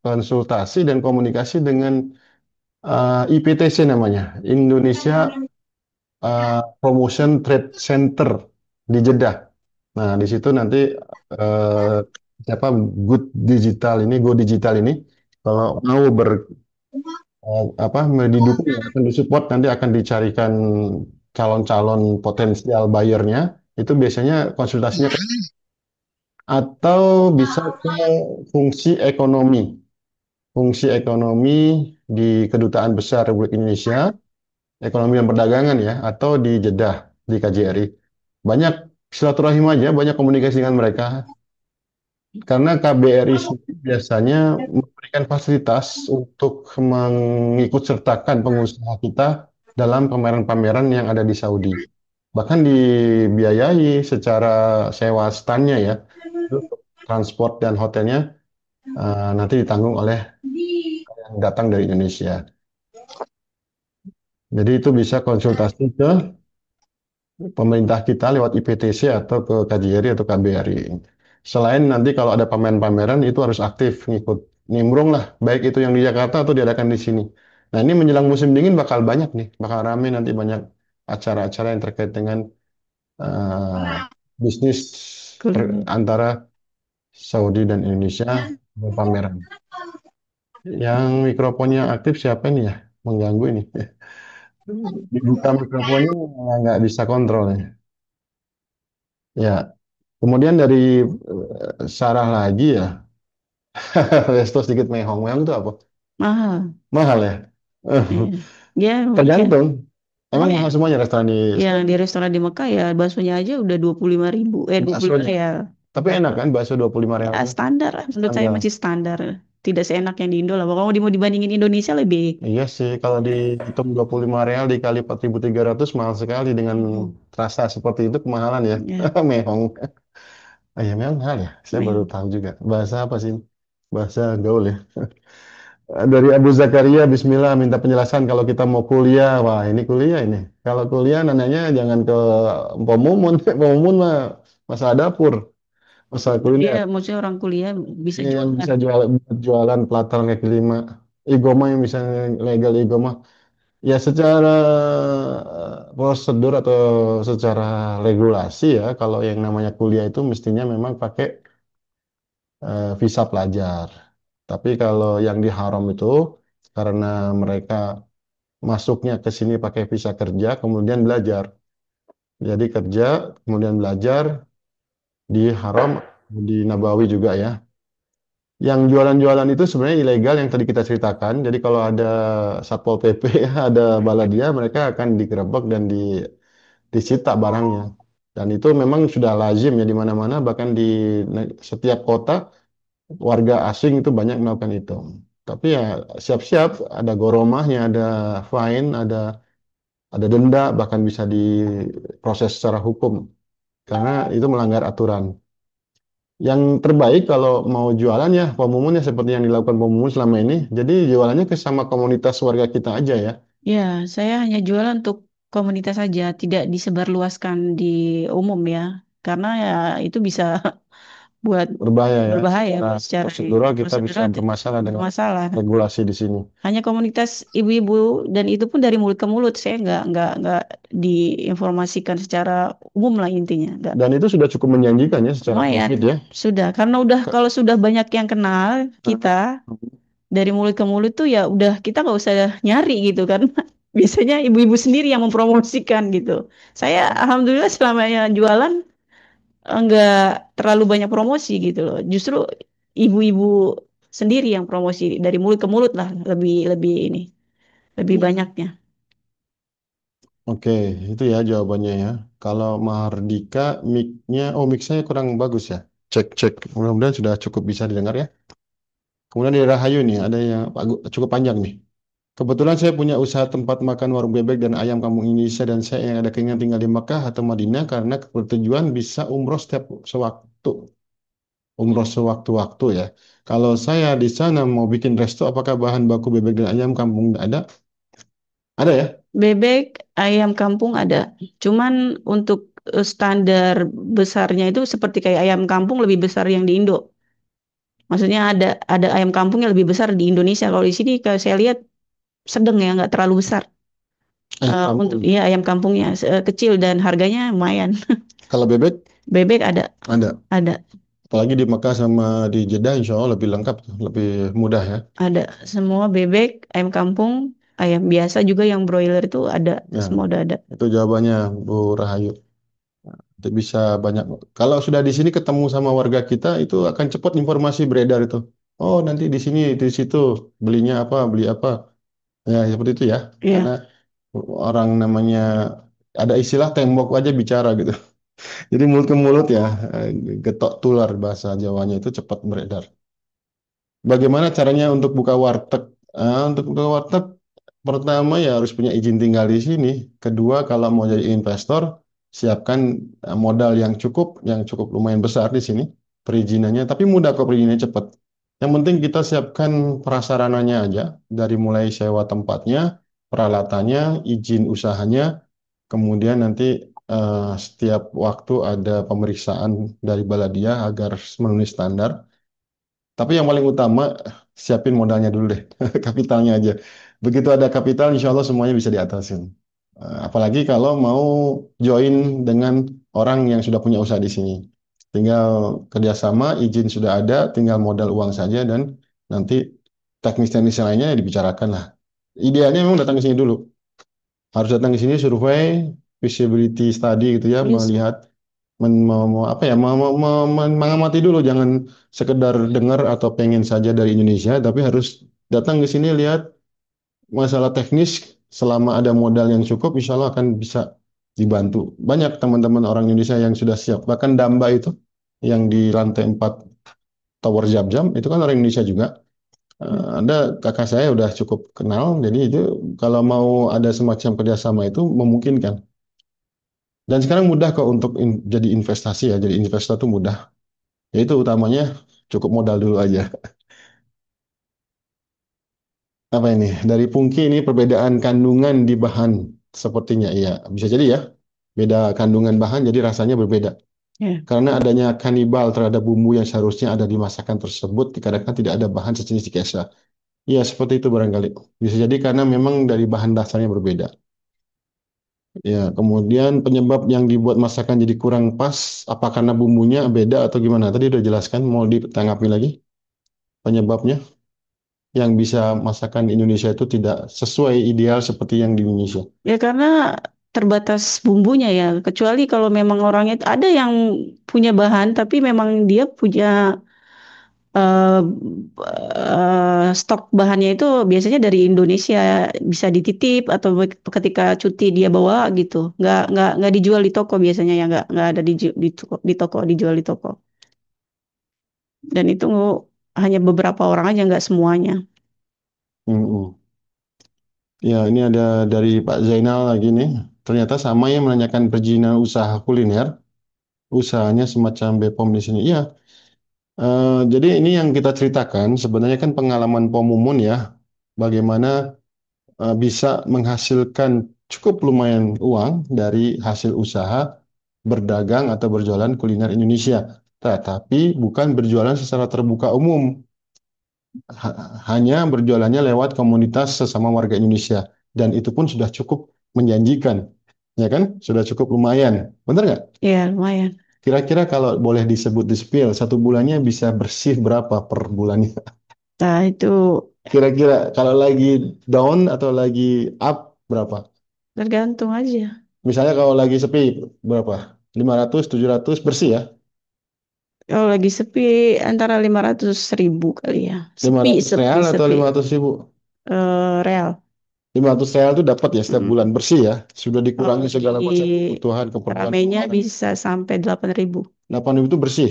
konsultasi dan komunikasi dengan IPTC namanya, Indonesia Promotion Trade Center di Jeddah. Nah, di situ nanti eh, siapa Good Digital ini, Go Digital ini, kalau mau apa didukung akan disupport nanti akan dicarikan calon-calon potensial buyernya itu biasanya konsultasinya atau bisa ke fungsi ekonomi fungsi ekonomi di Kedutaan Besar Republik Indonesia ekonomi dan perdagangan ya atau di Jeddah di KJRI banyak silaturahim aja banyak komunikasi dengan mereka karena KBRI sendiri biasanya memberikan fasilitas untuk mengikut sertakan pengusaha kita dalam pameran-pameran yang ada di Saudi. Bahkan dibiayai secara sewa standnya ya, itu transport dan hotelnya nanti ditanggung oleh yang datang dari Indonesia. Jadi itu bisa konsultasi ke pemerintah kita lewat IPTC atau ke KJRI atau KBRI. Selain nanti kalau ada pameran-pameran itu harus aktif ngikut nimbrung lah, baik itu yang di Jakarta atau diadakan di sini. Nah ini menjelang musim dingin bakal banyak nih, bakal rame nanti banyak acara-acara yang terkait dengan eh, bisnis Kuliner. antara Saudi dan Indonesia pameran. Yang mikrofonnya aktif siapa ini ya? Mengganggu ini. Dibuka mikrofonnya nggak bisa kontrol ya. Ya, kemudian dari Sarah lagi ya, resto sedikit mehong. Mehong itu apa? Mahal. Mahal ya? Eh, Ya, ya lumayan. Tergantung. Emang Lumayan. mahal semuanya restoran di Yang Saudi? di restoran di Mekah ya baksonya aja udah 25.000, 25 Baksonya. real. Tapi enak kan bakso 25 Ya rial tuh? standar lah, menurut saya Standar. masih standar. Tidak seenak yang di Indo lah. Kalau mau dibandingin Indonesia lebih. Iya sih, kalau dihitung 25 real dikali 4.300 mahal sekali dengan Hmm, rasa seperti itu kemahalan ya. ya, Mehong. Ah, ya memang mahal ya. Saya baru lumayan. tahu juga. Bahasa apa sih? Bahasa gaul ya. Dari Abu Zakaria, Bismillah, minta penjelasan kalau kita mau kuliah. Wah, ini kuliah ini. Kalau kuliah nanyanya jangan ke Pemumun. Pemumun mah masalah dapur, masalah Dia kuliner. maksudnya orang kuliah bisa Ini yang jualan. bisa jualan pelatar kaki lima. Igoma yang bisa legal Igoma. Ya secara prosedur atau secara regulasi ya, kalau yang namanya kuliah itu mestinya memang pakai visa pelajar. Tapi kalau yang di haram itu karena mereka masuknya ke sini pakai visa kerja, kemudian belajar. Jadi kerja, kemudian belajar di Haram, di Nabawi juga ya. Yang jualan-jualan itu sebenarnya ilegal yang tadi kita ceritakan. Jadi kalau ada Satpol PP, ada Baladia, mereka akan digerebek dan disita barangnya. Dan itu memang sudah lazim ya di mana-mana, bahkan di setiap kota warga asing itu banyak melakukan itu. Tapi ya siap-siap, ada goromahnya, ada fine, ada denda, bahkan bisa diproses secara hukum karena itu melanggar aturan. Yang terbaik kalau mau jualan ya pemumun ya seperti yang dilakukan pemumun selama ini. Jadi jualannya ke sama komunitas warga kita aja ya. Ya, saya hanya jualan untuk komunitas saja, tidak disebarluaskan di umum ya. Karena ya itu bisa buat Berbahaya ya. berbahaya Secara secara prosedural kita bisa prosedural bermasalah dengan bermasalah. regulasi di sini. Hanya komunitas ibu-ibu dan itu pun dari mulut ke mulut. Saya nggak diinformasikan secara umum lah intinya. Nggak. Dan itu sudah cukup menjanjikan ya secara Lumayan profit ya. sudah karena udah Ke- kalau sudah banyak yang kenal kita dari mulut ke mulut tuh ya udah kita nggak usah nyari gitu kan. Biasanya ibu-ibu sendiri yang mempromosikan gitu. Saya alhamdulillah selama ya jualan nggak terlalu banyak promosi gitu loh. Justru ibu-ibu sendiri yang promosi dari mulut ke mulut lah lebih lebih ini lebih banyaknya. Oke, itu ya jawabannya ya. Kalau Mahardika, mic-nya, oh mic saya kurang bagus ya. Cek, cek. Mudah-mudahan sudah cukup bisa didengar ya. Kemudian di Rahayu nih, ada yang cukup panjang nih. Kebetulan saya punya usaha tempat makan warung bebek dan ayam kampung Indonesia dan saya yang ada keinginan tinggal di Mekah atau Madinah karena bertujuan bisa umroh setiap sewaktu. Umroh sewaktu-waktu ya. Kalau saya di sana mau bikin resto, apakah bahan baku bebek dan ayam kampung ada? Ada ya? Bebek, ayam kampung ada. Cuman untuk standar besarnya itu seperti kayak ayam kampung lebih besar yang di Indo. Maksudnya ada ayam kampung yang lebih besar di Indonesia. Kalau di sini kalau saya lihat sedang ya, nggak terlalu besar. Ayam Untuk kampung. ya ayam kampungnya kecil dan harganya lumayan. Kalau bebek Bebek ada, ada. ada, Apalagi di Mekah sama di Jeddah, insya Allah lebih lengkap, lebih mudah ya. ada. Semua bebek, ayam kampung, ayam biasa juga yang broiler itu ada. Ya, Semua udah ada. itu jawabannya Bu Rahayu. Itu bisa banyak. Kalau sudah di sini ketemu sama warga kita, itu akan cepat informasi beredar itu. Oh, nanti di sini, di situ belinya apa, beli apa. Ya, seperti itu ya. Karena Iya. orang namanya ada istilah tembok aja bicara gitu. Jadi mulut ke mulut ya, getok tular bahasa Jawanya itu cepat beredar. Bagaimana caranya untuk buka warteg? Untuk buka warteg, pertama ya harus punya izin tinggal di sini. Kedua, kalau mau jadi investor, siapkan modal yang cukup lumayan besar di sini perizinannya. Tapi mudah kok perizinannya cepat. Yang penting kita siapkan prasarananya aja, dari mulai sewa tempatnya, peralatannya, izin usahanya, kemudian nanti setiap waktu ada pemeriksaan dari Baladia agar memenuhi standar. Tapi yang paling utama, siapin modalnya dulu deh, kapitalnya aja. Begitu ada kapital, insya Allah semuanya bisa diatasin. Apalagi kalau mau join dengan orang yang sudah punya usaha di sini. Tinggal kerjasama, izin sudah ada, tinggal modal uang saja, dan nanti teknis-teknis lainnya dibicarakan lah. Idealnya memang datang ke sini dulu. Harus datang ke sini survei, feasibility study gitu ya, Yes. melihat apa ya mengamati dulu, jangan sekedar dengar atau pengen saja dari Indonesia, tapi harus datang ke sini lihat masalah teknis. Selama ada modal yang cukup insya Allah akan bisa dibantu. Banyak teman-teman orang Indonesia yang sudah siap, bahkan Damba itu yang di lantai 4 Tower Jam-Jam itu kan orang Indonesia juga. Ada kakak saya udah cukup kenal, jadi itu kalau mau ada semacam kerjasama itu memungkinkan. Dan sekarang mudah kok untuk jadi investasi ya, jadi investor tuh mudah. Ya itu utamanya cukup modal dulu aja. Apa ini? Dari Pungki ini perbedaan kandungan di bahan sepertinya. Iya, bisa jadi ya. Beda kandungan bahan jadi rasanya berbeda. Ya. Karena adanya kanibal terhadap bumbu yang seharusnya ada di masakan tersebut, dikarenakan tidak ada bahan sejenis di Kesa. Iya, seperti itu barangkali. Bisa jadi karena memang dari bahan dasarnya berbeda. Ya, kemudian penyebab yang dibuat masakan jadi kurang pas, apa karena bumbunya beda atau gimana? Tadi udah jelaskan, mau ditanggapi lagi penyebabnya? Yang bisa masakan di Indonesia itu tidak sesuai ideal seperti yang di Indonesia. Ya karena terbatas bumbunya ya. Kecuali kalau memang orangnya ada yang punya bahan, tapi memang dia punya eh, stok bahannya itu biasanya dari Indonesia bisa dititip atau ketika cuti dia bawa gitu. Nggak dijual di toko biasanya ya nggak ada di toko dijual di toko. Dan itu hanya beberapa orang aja nggak semuanya. Mm-mm. Ya, ini ada dari Pak Zainal lagi nih. Ternyata sama yang menanyakan perizinan usaha kuliner, usahanya semacam Bepom di sini. Iya, jadi ini yang kita ceritakan sebenarnya kan pengalaman Pomumun ya, bagaimana bisa menghasilkan cukup lumayan uang dari hasil usaha berdagang atau berjualan kuliner Indonesia. Tetapi bukan berjualan secara terbuka umum, hanya berjualannya lewat komunitas sesama warga Indonesia. Dan itu pun sudah cukup menjanjikan, ya kan? Sudah cukup lumayan, bener nggak? Ya lumayan. Kira-kira kalau boleh disebut di spill, satu bulannya bisa bersih berapa per bulannya? Nah itu Kira-kira kalau lagi down atau lagi up berapa? tergantung aja. Misalnya kalau lagi sepi berapa? 500, 700 bersih ya? Kalau lagi sepi antara 500.000 kali ya. Sepi, 500 sepi, real atau sepi. 500 ribu? Real. 500 real itu dapat ya setiap Mm. bulan bersih ya. Sudah Kalau dikurangi di segala macam kebutuhan, keperluan ramenya pengeluaran. bisa sampai 8.000. 8.000 itu bersih,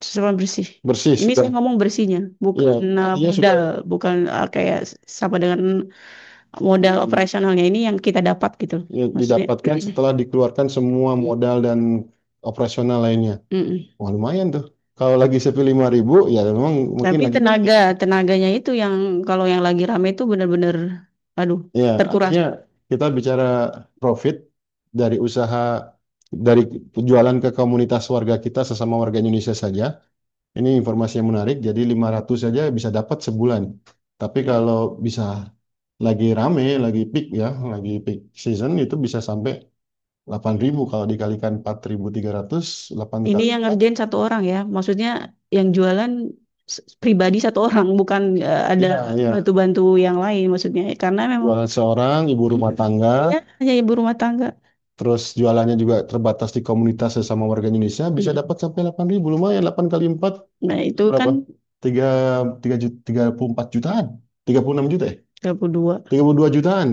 Sama bersih. bersih Ini saya sudah. ngomong bersihnya, Iya, bukan artinya sudah modal, bukan kayak sama dengan modal operasionalnya ini yang kita dapat gitu loh, ya, maksudnya. didapatkan setelah dikeluarkan semua modal dan operasional lainnya. Mm-mm. Wah, lumayan tuh. Kalau lagi sepi 5.000 ya memang mungkin Tapi lagi dikit. tenaganya itu yang kalau yang lagi rame itu benar-benar, aduh, Ya, terkuras. artinya kita bicara profit dari usaha, dari penjualan ke komunitas warga kita sesama warga Indonesia saja. Ini informasi yang menarik. Jadi 500 saja bisa dapat sebulan. Tapi kalau bisa lagi rame, lagi peak ya, lagi peak season itu bisa sampai 8.000 kalau dikalikan 4.300, 8 Ini kali yang 4. ngerjain satu orang ya, maksudnya yang jualan pribadi satu orang, bukan ada Iya, iya. bantu-bantu yang lain maksudnya. Karena memang Jualan seorang ibu rumah tangga, ya hanya ibu rumah tangga. terus jualannya juga terbatas di komunitas sesama warga Indonesia, bisa Mm. dapat sampai 8.000. Lumayan, 8 kali 4 Nah itu kan berapa? 3, 34 jutaan. 36 juta ya? 32. 32 jutaan.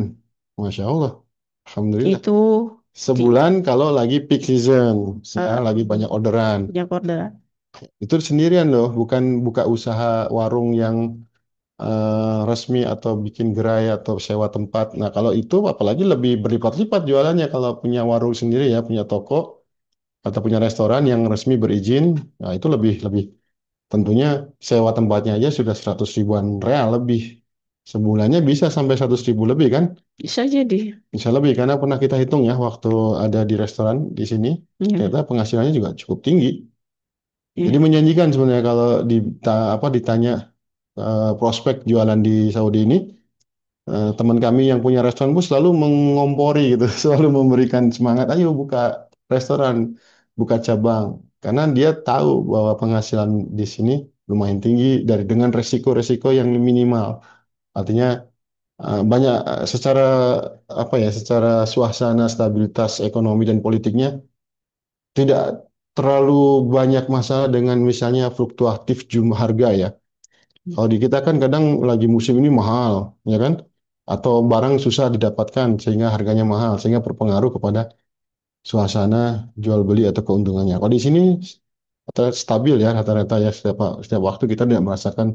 Masya Allah. Alhamdulillah. Itu di Sebulan kalau lagi peak season, ya, eh, lagi banyak orderan. punya orderan. Itu sendirian loh, bukan buka usaha warung yang resmi atau bikin gerai atau sewa tempat. Nah, kalau itu apalagi lebih berlipat-lipat jualannya kalau punya warung sendiri ya, punya toko atau punya restoran yang resmi berizin. Nah, itu lebih lebih tentunya sewa tempatnya aja sudah 100 ribuan real lebih. Sebulannya bisa sampai 100 ribu lebih kan? Bisa jadi. Bisa lebih karena pernah kita hitung ya waktu ada di restoran di sini, Ya, ternyata penghasilannya juga cukup tinggi. Jadi ya. menjanjikan sebenarnya kalau ditanya prospek jualan di Saudi ini. Teman kami yang punya restoran pun selalu mengompori gitu, selalu memberikan semangat, ayo buka restoran, buka cabang. Karena dia tahu bahwa penghasilan di sini lumayan tinggi dari dengan resiko-resiko yang minimal. Artinya banyak secara apa ya, secara suasana stabilitas ekonomi dan politiknya tidak terlalu banyak masalah dengan misalnya fluktuatif jumlah harga ya. Kalau di kita kan kadang lagi musim ini mahal, ya kan? Atau barang susah didapatkan sehingga harganya mahal, sehingga berpengaruh kepada suasana jual beli atau keuntungannya. Kalau di sini stabil ya rata-rata ya setiap waktu kita tidak merasakan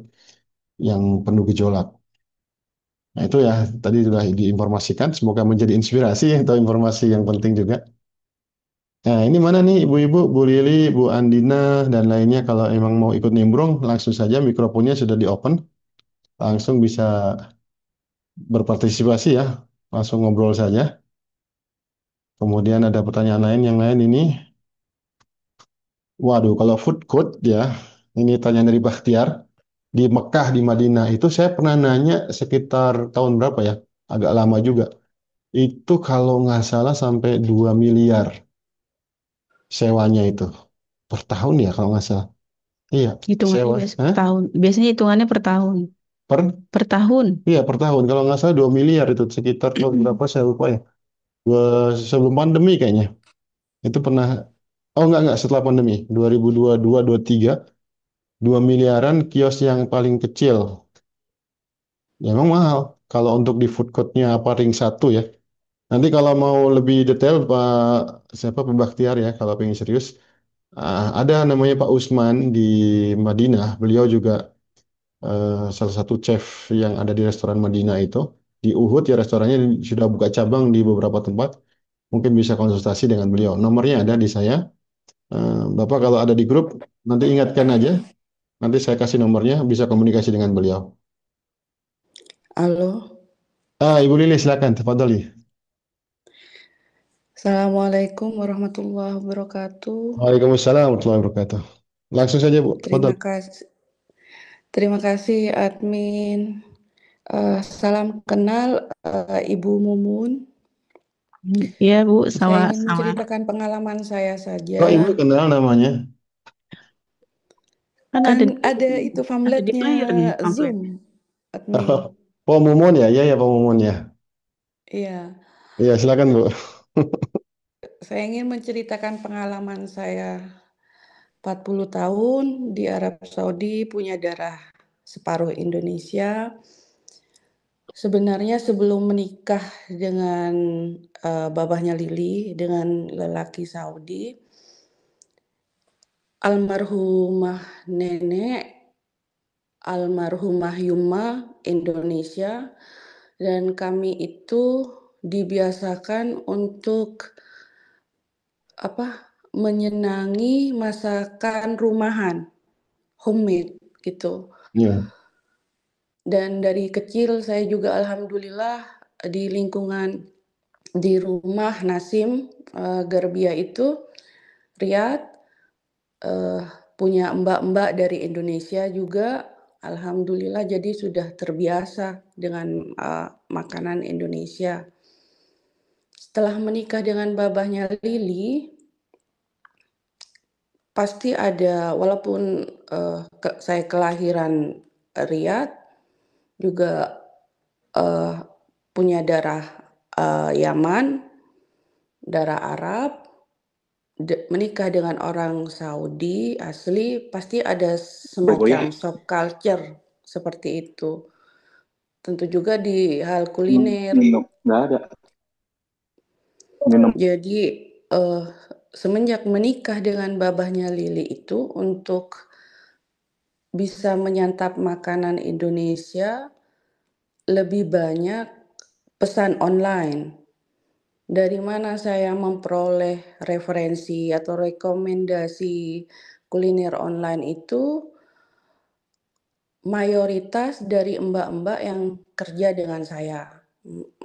yang penuh gejolak. Nah itu ya tadi sudah diinformasikan, semoga menjadi inspirasi atau informasi yang penting juga. Nah ini mana nih ibu-ibu, Bu Lili, Bu Andina, dan lainnya kalau emang mau ikut nimbrung langsung saja mikrofonnya sudah di open, langsung bisa berpartisipasi ya, langsung ngobrol saja. Kemudian ada pertanyaan lain, yang lain ini, waduh, kalau food court ya, ini tanya dari Bakhtiar, di Mekah, di Madinah, itu saya pernah nanya sekitar tahun berapa ya, agak lama juga. Itu kalau nggak salah sampai 2 miliar sewanya itu, per tahun ya kalau nggak salah. Iya, Hitungannya sewa. biasa per Hah? tahun. Biasanya hitungannya per tahun. Per? Per tahun. Iya, per tahun. Kalau nggak salah 2 miliar itu, sekitar tahun berapa saya lupa ya. Sebelum pandemi kayaknya. Itu pernah, oh enggak, setelah pandemi. 2022, 23 2 miliaran kios yang paling kecil. Ya, memang mahal. Kalau untuk di food courtnya apa ring satu ya. Nanti kalau mau lebih detail siapa Pak Baktiar ya kalau pengen serius. Ada namanya Pak Usman di Madinah. Beliau juga salah satu chef yang ada di restoran Madinah itu. Di Uhud ya restorannya sudah buka cabang di beberapa tempat. Mungkin bisa konsultasi dengan beliau. Nomornya ada di saya. Bapak kalau ada di grup nanti ingatkan aja. Nanti saya kasih nomornya, bisa komunikasi dengan beliau. Halo, Ibu Lili, silakan, tafadhali. Assalamualaikum warahmatullahi wabarakatuh. Waalaikumsalam warahmatullahi wabarakatuh. Langsung saja, Bu. Terima Tafadhali. kasih, terima kasih admin. Salam kenal Ibu Mumun. Iya, Bu, Saya ingin sama-sama. menceritakan pengalaman saya Oh, Ibu saja. kenal namanya? Kan Kan ada ada itu ada di pamfletnya layar nih, Zoom, pamfletnya. admin. Oh, Mumun ya? Iya, ya, Pak Mumun ya. Iya, Iya, silakan, Bu. saya ingin menceritakan pengalaman saya 40 tahun di Arab Saudi, punya darah separuh Indonesia. Sebenarnya sebelum menikah dengan babahnya Lili, dengan lelaki Saudi, almarhumah nenek, almarhumah Yuma Indonesia, dan kami itu dibiasakan untuk apa menyenangi masakan rumahan, homemade gitu. Ya. Dan dari kecil saya juga alhamdulillah di lingkungan di rumah Nasim Gerbia itu Riyadh eh, punya mbak-mbak dari Indonesia juga. Alhamdulillah jadi sudah terbiasa dengan makanan Indonesia. Setelah menikah dengan babahnya Lili, pasti ada walaupun saya kelahiran Riyadh juga eh, punya darah Yaman, darah Arab, menikah dengan orang Saudi asli, pasti ada semacam soft culture seperti itu. Tentu juga di hal kuliner. Nggak ada. Minum. Jadi semenjak menikah dengan babahnya Lili itu untuk bisa menyantap makanan Indonesia lebih banyak pesan online. Dari mana saya memperoleh referensi atau rekomendasi kuliner online itu mayoritas dari mbak-mbak yang kerja dengan saya.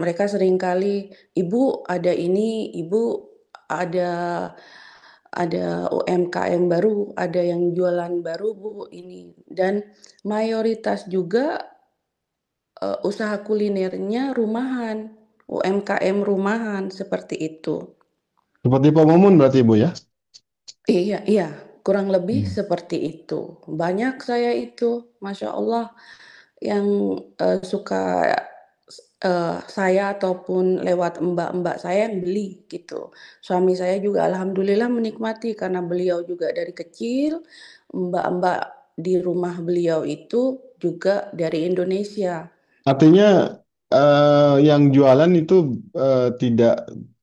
Mereka seringkali, "Ibu ada ini, Ibu ada UMKM baru, ada yang jualan baru, Bu, ini." Dan mayoritas juga usaha kulinernya rumahan, UMKM rumahan seperti itu. Seperti Pak Mumun berarti Ibu ya? Iya, iya, kurang lebih Hmm. seperti itu. Banyak saya itu, Masya Allah, yang suka saya ataupun lewat mbak-mbak saya yang beli gitu. Suami saya juga alhamdulillah menikmati karena beliau juga dari kecil, mbak-mbak di rumah beliau itu juga dari Indonesia. Artinya yang jualan itu tidak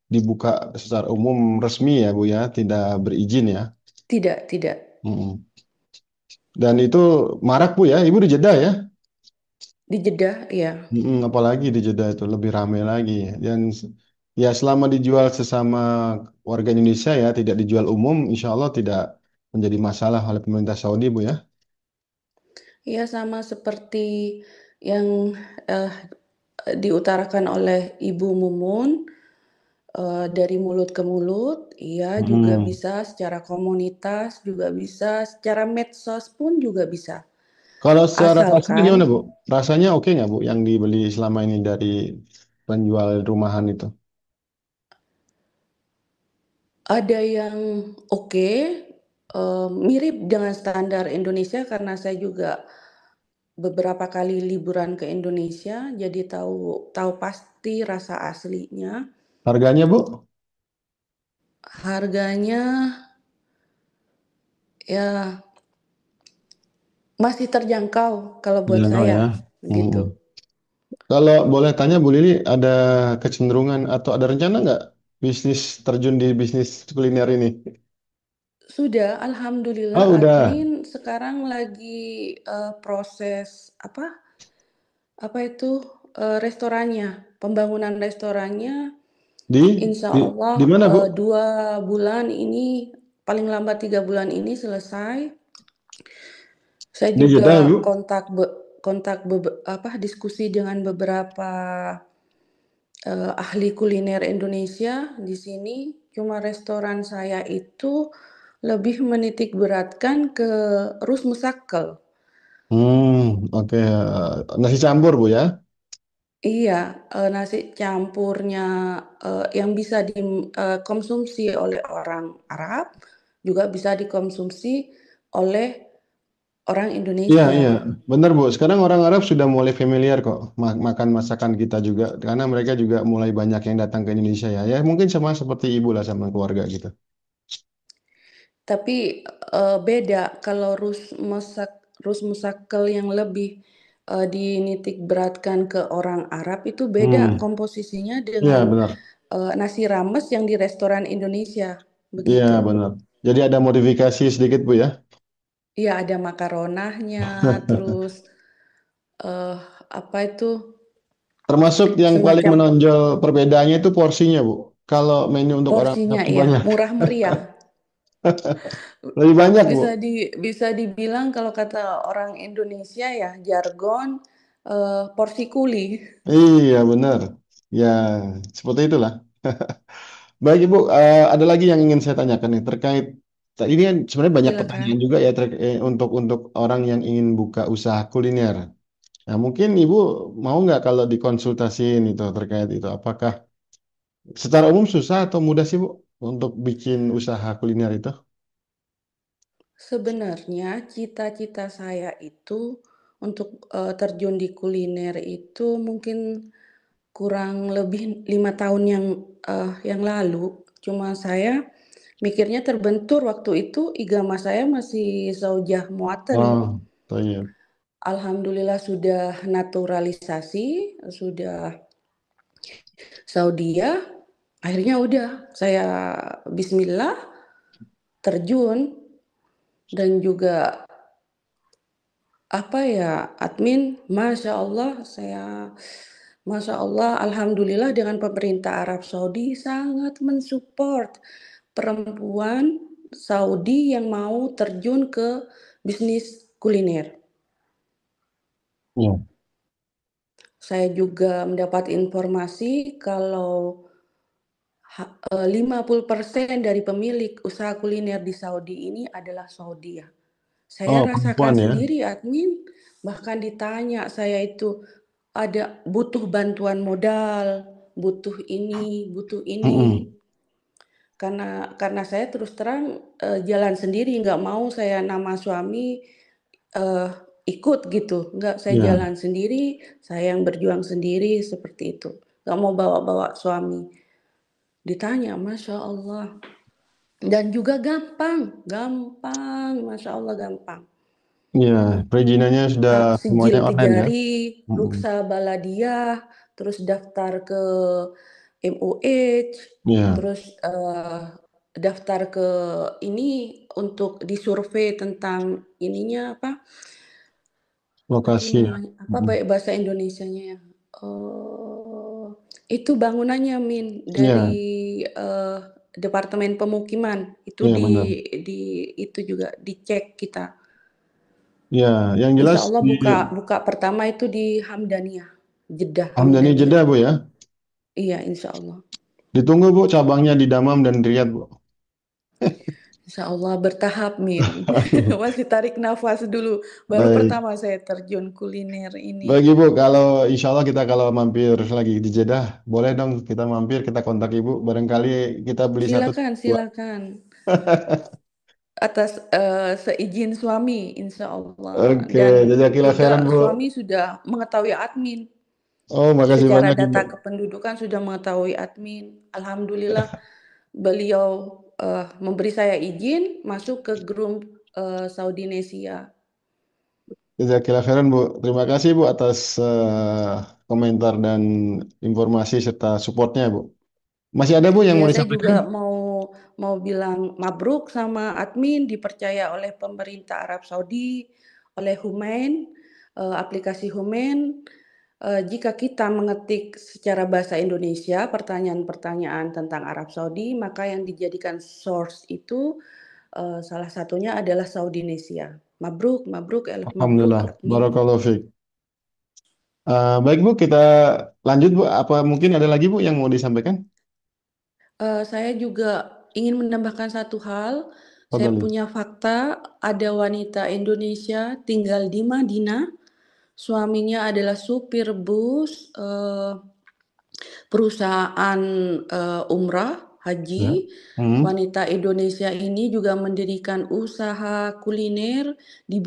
dibuka secara umum resmi ya Bu ya, tidak berizin ya. Tidak, tidak. Mm-mm. Dan itu marak Bu ya, Ibu di Jeddah ya. Di Jeddah, ya. Mm-mm, apalagi di Jeddah itu lebih ramai lagi. Dan ya selama dijual sesama warga Indonesia ya, tidak dijual umum, insya Allah tidak menjadi masalah oleh pemerintah Saudi Bu ya. Ya, sama seperti yang eh, diutarakan oleh Ibu Mumun, dari mulut ke mulut, iya juga Mm-mm. bisa, secara komunitas juga bisa, secara medsos pun juga bisa. Kalau secara rasanya Asalkan gimana Bu? Rasanya oke nggak Bu yang dibeli selama ini dari penjual rumahan itu? ada yang oke, mirip dengan standar Indonesia karena saya juga beberapa kali liburan ke Indonesia, jadi tahu tahu pasti rasa aslinya. Harganya Bu? Harganya ya masih terjangkau kalau buat Terjangkau saya, ya. gitu. Mm-mm. Kalau boleh tanya Bu Lili, ada kecenderungan atau ada rencana nggak bisnis terjun di bisnis kuliner ini? Sudah, alhamdulillah Oh udah admin sekarang lagi proses apa itu restorannya, pembangunan restorannya. di Insya di Allah di mana Bu? 2 bulan ini, paling lambat 3 bulan ini selesai. Saya Di juga Jeddah ya Bu? diskusi dengan beberapa ahli kuliner Indonesia di sini. Cuma restoran saya itu lebih menitik beratkan ke Rus Musakel. Oke. Nasi campur Bu ya? Iya, nasi campurnya yang bisa dikonsumsi oleh orang Arab, juga bisa dikonsumsi oleh orang Iya, Indonesia. iya, benar Bu. Sekarang orang Arab sudah mulai familiar kok makan masakan kita juga, karena mereka juga mulai banyak yang datang ke Indonesia ya. Ya mungkin sama seperti Ibu lah sama keluarga gitu. Tapi beda kalau Rus Musakel yang lebih dinitik beratkan ke orang Arab itu beda Hmm, komposisinya ya dengan benar. nasi rames yang di restoran Indonesia, Iya begitu. benar. Jadi ada modifikasi sedikit Bu ya. Iya, ada makaronahnya, terus eh apa itu Termasuk yang paling semacam menonjol perbedaannya itu porsinya Bu. Kalau menu untuk orang Arab porsinya itu ya, banyak. murah meriah. Lebih banyak Bu. Bisa dibilang kalau kata orang Indonesia ya jargon porsi kuli. Iya benar. Ya seperti itulah. Baik Ibu, ada lagi yang ingin saya tanyakan nih terkait ini kan sebenarnya banyak Silakan. pertanyaan juga ya untuk orang yang ingin buka usaha kuliner. Nah, mungkin Ibu mau nggak kalau dikonsultasiin itu terkait itu? Apakah secara umum susah atau mudah sih Bu untuk bikin usaha kuliner itu? Sebenarnya cita-cita saya itu untuk terjun di kuliner itu mungkin kurang lebih 5 tahun yang lalu. Cuma saya mikirnya terbentur waktu itu igama saya masih zaujah muateri. Oh, iya. Alhamdulillah sudah naturalisasi, sudah Saudia. Akhirnya udah saya bismillah terjun dan juga apa ya admin, Masya Allah, Alhamdulillah dengan pemerintah Arab Saudi sangat mensupport perempuan Saudi yang mau terjun ke bisnis kuliner. Iya. Saya juga mendapat informasi kalau 50% dari pemilik usaha kuliner di Saudi ini adalah Saudi ya. Saya Oh, rasakan perempuan ya. sendiri admin, bahkan ditanya saya itu ada butuh bantuan modal, butuh ini, butuh ini. Mm-mm. Karena saya terus terang jalan sendiri, nggak mau saya nama suami eh, ikut gitu, nggak saya Iya. jalan sendiri, saya yang berjuang sendiri seperti itu, nggak mau bawa-bawa suami. Ditanya, masya Allah, dan juga gampang, gampang, masya Allah gampang. Iya, perizinannya sudah Sijil semuanya online ya. Tijari, Mm-mm. Ruksa Baladiyah, terus daftar ke MOH, Iya, terus daftar ke ini untuk disurvei tentang ininya apa? Aduh lokasi ya. namanya apa Mm-mm. baik bahasa Indonesianya ya? Oh, itu bangunannya Min dari Iya, eh, Departemen Pemukiman itu iya benar. di itu juga dicek kita. Iya, yang jelas Insya Allah di buka buka pertama itu di Hamdaniyah, Jeddah Hamdani Hamdaniyah. Jeddah Bu ya. Iya, insya Allah. Ditunggu Bu cabangnya di Damam dan Riyadh Bu. Insya Allah bertahap, Min. Masih tarik nafas dulu. Baru Baik. pertama saya terjun kuliner ini. Baik Ibu, kalau insya Allah kita kalau mampir lagi di Jeddah, boleh dong kita mampir, kita kontak Ibu. Barangkali kita beli satu Silakan, dua. silakan. Atas seizin suami, insya Allah. Oke, Dan jazakillah juga khairan Bu. suami sudah mengetahui admin. Oh, makasih Secara banyak Ibu. data kependudukan sudah mengetahui admin. Alhamdulillah beliau memberi saya izin masuk ke grup Saudinesia. Jazakillah khairan Bu. Terima kasih Bu atas komentar dan informasi serta supportnya Bu. Masih ada Bu yang Iya, mau saya disampaikan? juga mau bilang mabruk sama admin dipercaya oleh pemerintah Arab Saudi, oleh Humain, aplikasi Humain. Jika kita mengetik secara bahasa Indonesia pertanyaan-pertanyaan tentang Arab Saudi, maka yang dijadikan source itu salah satunya adalah Saudinesia. Mabruk, mabruk, elf mabruk, Alhamdulillah. admin. Barakallahu fiik. Baik Bu, kita lanjut Bu. Apa mungkin ada lagi Bu yang mau disampaikan? Saya juga ingin menambahkan satu hal. Saya Fadali. punya fakta, ada wanita Indonesia tinggal di Madinah. Suaminya adalah supir bus perusahaan umrah Ya. haji. Hmm. Wanita Indonesia ini juga mendirikan usaha kuliner di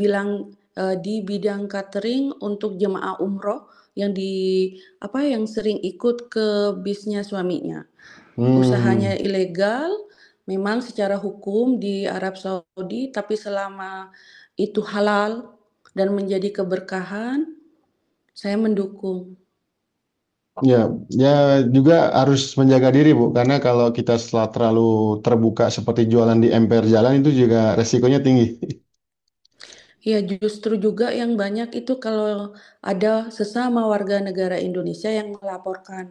bidang catering untuk jemaah umroh yang yang sering ikut ke bisnya suaminya. Usahanya Hmm. ilegal, memang secara hukum di Arab Saudi, tapi selama itu halal dan menjadi keberkahan, Saya mendukung. Ya, ya juga harus menjaga diri, Bu, karena kalau kita setelah terlalu terbuka seperti jualan di emper jalan itu juga resikonya tinggi. Ya, justru juga yang banyak itu kalau ada sesama warga negara Indonesia yang melaporkan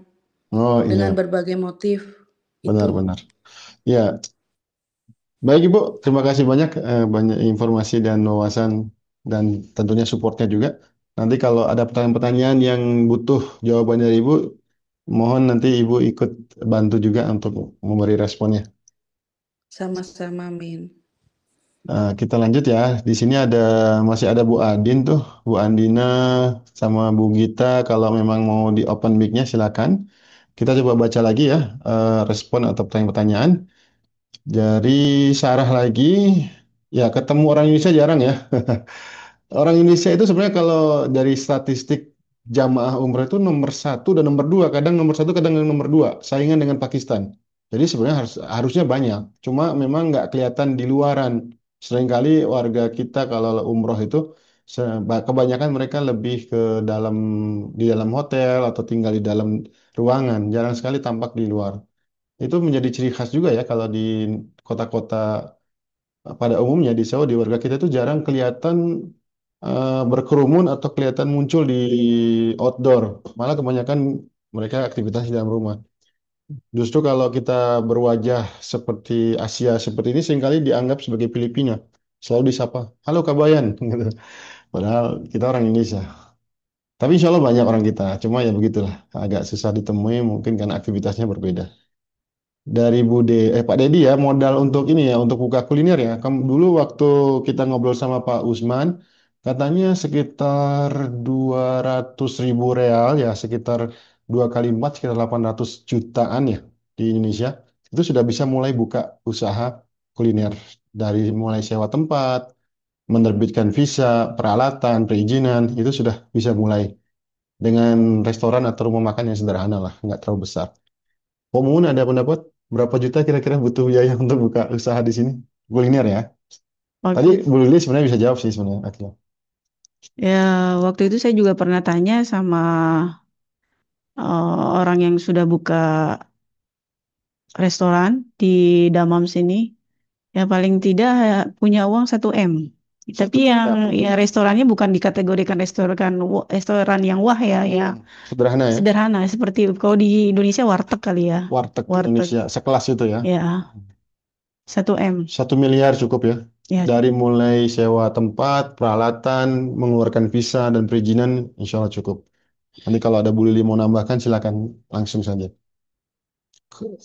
Oh dengan iya, berbagai motif itu. benar-benar. Ya, baik Ibu, terima kasih banyak banyak informasi dan wawasan dan tentunya supportnya juga. Nanti kalau ada pertanyaan-pertanyaan yang butuh jawaban dari Ibu, mohon nanti Ibu ikut bantu juga untuk memberi responnya. Sama-sama, Min. Kita lanjut ya. Di sini masih ada Bu Adin tuh, Bu Andina sama Bu Gita. Kalau memang mau di open mic-nya silakan. Kita coba baca lagi ya respon atau pertanyaan-pertanyaan. Dari Sarah lagi, ya ketemu orang Indonesia jarang ya. Orang Indonesia itu sebenarnya kalau dari statistik jamaah umroh itu nomor satu dan nomor dua, kadang nomor satu, kadang nomor dua, saingan dengan Pakistan. Jadi sebenarnya harusnya banyak, cuma memang nggak kelihatan di luaran. Seringkali warga kita kalau umroh itu kebanyakan mereka lebih ke dalam di dalam hotel atau tinggal di dalam ruangan, jarang sekali tampak di luar. Itu menjadi ciri khas juga ya kalau di kota-kota pada umumnya di Saudi warga kita itu jarang kelihatan berkerumun atau kelihatan muncul di outdoor. Malah kebanyakan mereka aktivitas di dalam rumah. Justru kalau kita berwajah seperti Asia seperti ini seringkali dianggap sebagai Filipina. Selalu disapa, halo Kabayan, gitu. Padahal kita orang Indonesia. Tapi insya Allah banyak orang kita. Cuma ya begitulah, agak susah ditemui mungkin karena aktivitasnya berbeda. Dari Pak Dedi ya, modal untuk ini ya, untuk buka kuliner ya. Kamu dulu waktu kita ngobrol sama Pak Usman, katanya sekitar 200.000 real ya, sekitar 2 kali 4, sekitar 800 jutaan ya di Indonesia. Itu sudah bisa mulai buka usaha kuliner. Dari mulai sewa tempat, menerbitkan visa, peralatan, perizinan, itu sudah bisa mulai dengan restoran atau rumah makan yang sederhana lah, nggak terlalu besar. Pemun ada pendapat berapa juta kira-kira butuh biaya untuk buka usaha di sini? Kuliner ya. Tadi Waktu Bu Lili sebenarnya bisa jawab sih sebenarnya. Akil. ya waktu itu saya juga pernah tanya sama orang yang sudah buka restoran di Damam sini. Ya paling tidak punya uang 1 M. Tapi yang ya restorannya bukan dikategorikan restoran yang wah ya, ya Sederhana ya. sederhana seperti kalau di Indonesia warteg kali ya. Warteg Warteg Indonesia sekelas itu ya. ya 1 M. 1 miliar cukup ya. Ya, Dari mulai sewa tempat, peralatan, mengeluarkan visa dan perizinan, insya Allah cukup. Nanti kalau ada Bu Lili mau nambahkan, silakan langsung saja.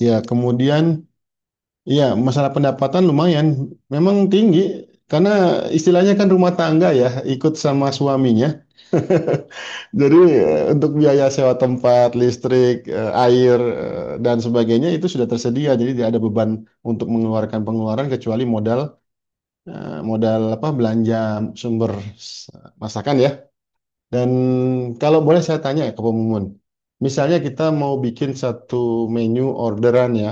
Ya, kemudian iya, masalah pendapatan lumayan, memang tinggi karena istilahnya kan rumah tangga ya, ikut sama suaminya. Jadi untuk biaya sewa tempat, listrik, air dan sebagainya itu sudah tersedia. Jadi tidak ada beban untuk mengeluarkan pengeluaran kecuali modal apa belanja sumber masakan ya. Dan kalau boleh saya tanya ya ke Pemumun, misalnya kita mau bikin satu menu orderan ya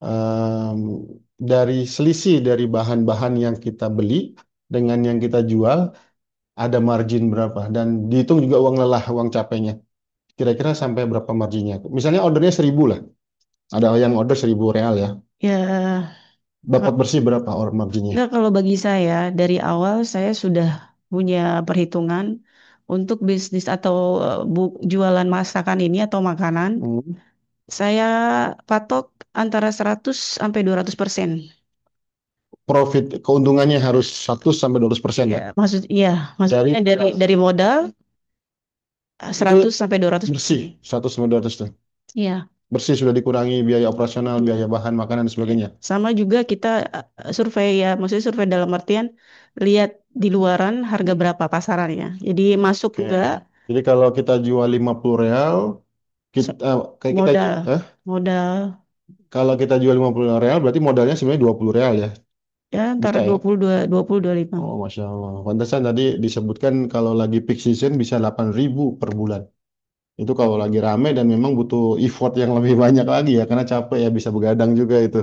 em, dari selisih dari bahan-bahan yang kita beli dengan yang kita jual ada margin berapa dan dihitung juga uang lelah, uang capeknya. Kira-kira sampai berapa marginnya? Misalnya ordernya 1.000 lah. Ada yang order 1.000 real ya. ya Dapat bersih berapa orang marginnya? enggak, kalau bagi saya dari awal saya sudah punya perhitungan untuk bisnis atau jualan masakan ini atau makanan. Hmm. Saya patok antara 100 sampai 200%. Profit keuntungannya harus 100 sampai 200% Ya, ya. iya, Dari maksudnya dari modal itu 100 sampai 200 bersih persen. 100 sampai 200 tuh. Iya. Bersih sudah dikurangi biaya operasional, biaya bahan makanan dan Ya. sebagainya. Sama juga kita survei ya, maksudnya survei dalam artian lihat di luaran harga berapa pasarannya. Jadi masuk Oke. juga Jadi kalau kita jual 50 real, se- kita kayak kita modal, modal kalau kita jual 50 real berarti modalnya sebenarnya 20 real ya. ya antara Bisa ya? 22 25. Oh, Masya Allah. Pantesan tadi disebutkan kalau lagi peak season bisa 8.000 per bulan. Itu kalau lagi rame dan memang butuh effort yang lebih banyak lagi ya, karena capek ya bisa begadang juga itu.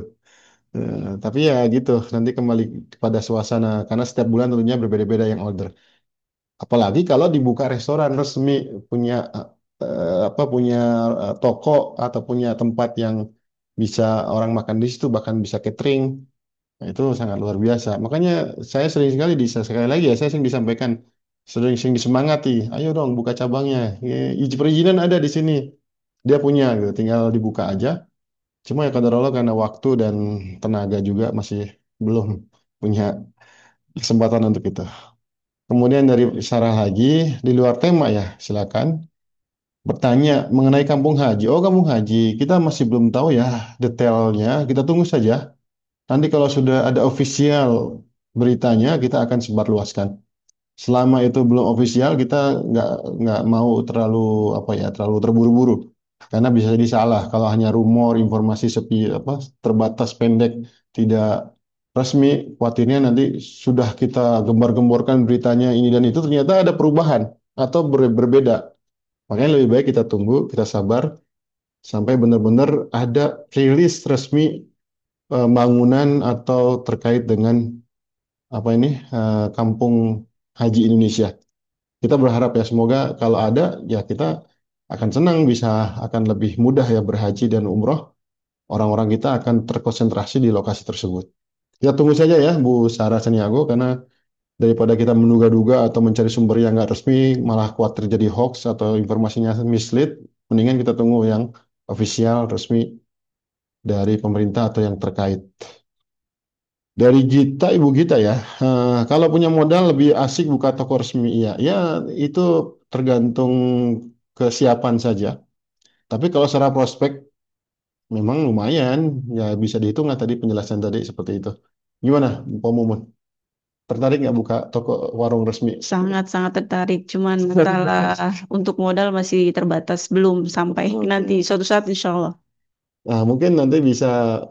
Tapi ya gitu, nanti kembali kepada suasana, karena setiap bulan tentunya berbeda-beda yang order. Apalagi kalau dibuka restoran resmi, punya punya toko atau punya tempat yang bisa orang makan di situ, bahkan bisa catering. Nah, itu sangat luar biasa. Makanya saya sering sekali sekali lagi ya, saya sering disampaikan, sering disemangati, ayo dong buka cabangnya. Izin perizinan ada di sini. Dia punya gitu, tinggal dibuka aja. Cuma ya kadar Allah karena waktu dan tenaga juga masih belum punya kesempatan untuk itu. Kemudian dari Sarah lagi, di luar tema ya, silakan bertanya mengenai kampung haji. Oh, kampung haji, kita masih belum tahu ya detailnya. Kita tunggu saja. Nanti kalau sudah ada official beritanya, kita akan sebarluaskan. Selama itu belum official, kita nggak nggak mau terlalu terlalu terburu-buru, karena bisa jadi salah. Kalau hanya rumor, informasi terbatas, pendek, tidak resmi, khawatirnya nanti sudah kita gembar-gemborkan beritanya ini dan itu ternyata ada perubahan atau berbeda. Makanya lebih baik kita tunggu, kita sabar sampai benar-benar ada rilis resmi bangunan atau terkait dengan kampung haji Indonesia. Kita berharap ya semoga kalau ada ya kita akan senang bisa akan lebih mudah ya berhaji dan umroh. Orang-orang kita akan terkonsentrasi di lokasi tersebut. Kita tunggu saja ya Bu Sarah Saniago, karena daripada kita menduga-duga atau mencari sumber yang nggak resmi malah khawatir jadi hoax atau informasinya mislead, mendingan kita tunggu yang official resmi dari pemerintah atau yang terkait. Dari Gita, Ibu Gita ya, kalau punya modal lebih asik buka toko resmi, iya. Ya, itu tergantung kesiapan saja. Tapi kalau secara prospek, memang lumayan. Ya, bisa dihitung lah tadi penjelasan tadi seperti itu. Gimana, Pak Mumun? Tertarik nggak buka toko warung resmi? Sangat-sangat tertarik, cuman masalah untuk modal masih terbatas, belum sampai nanti suatu saat insya Allah. Nah, mungkin nanti bisa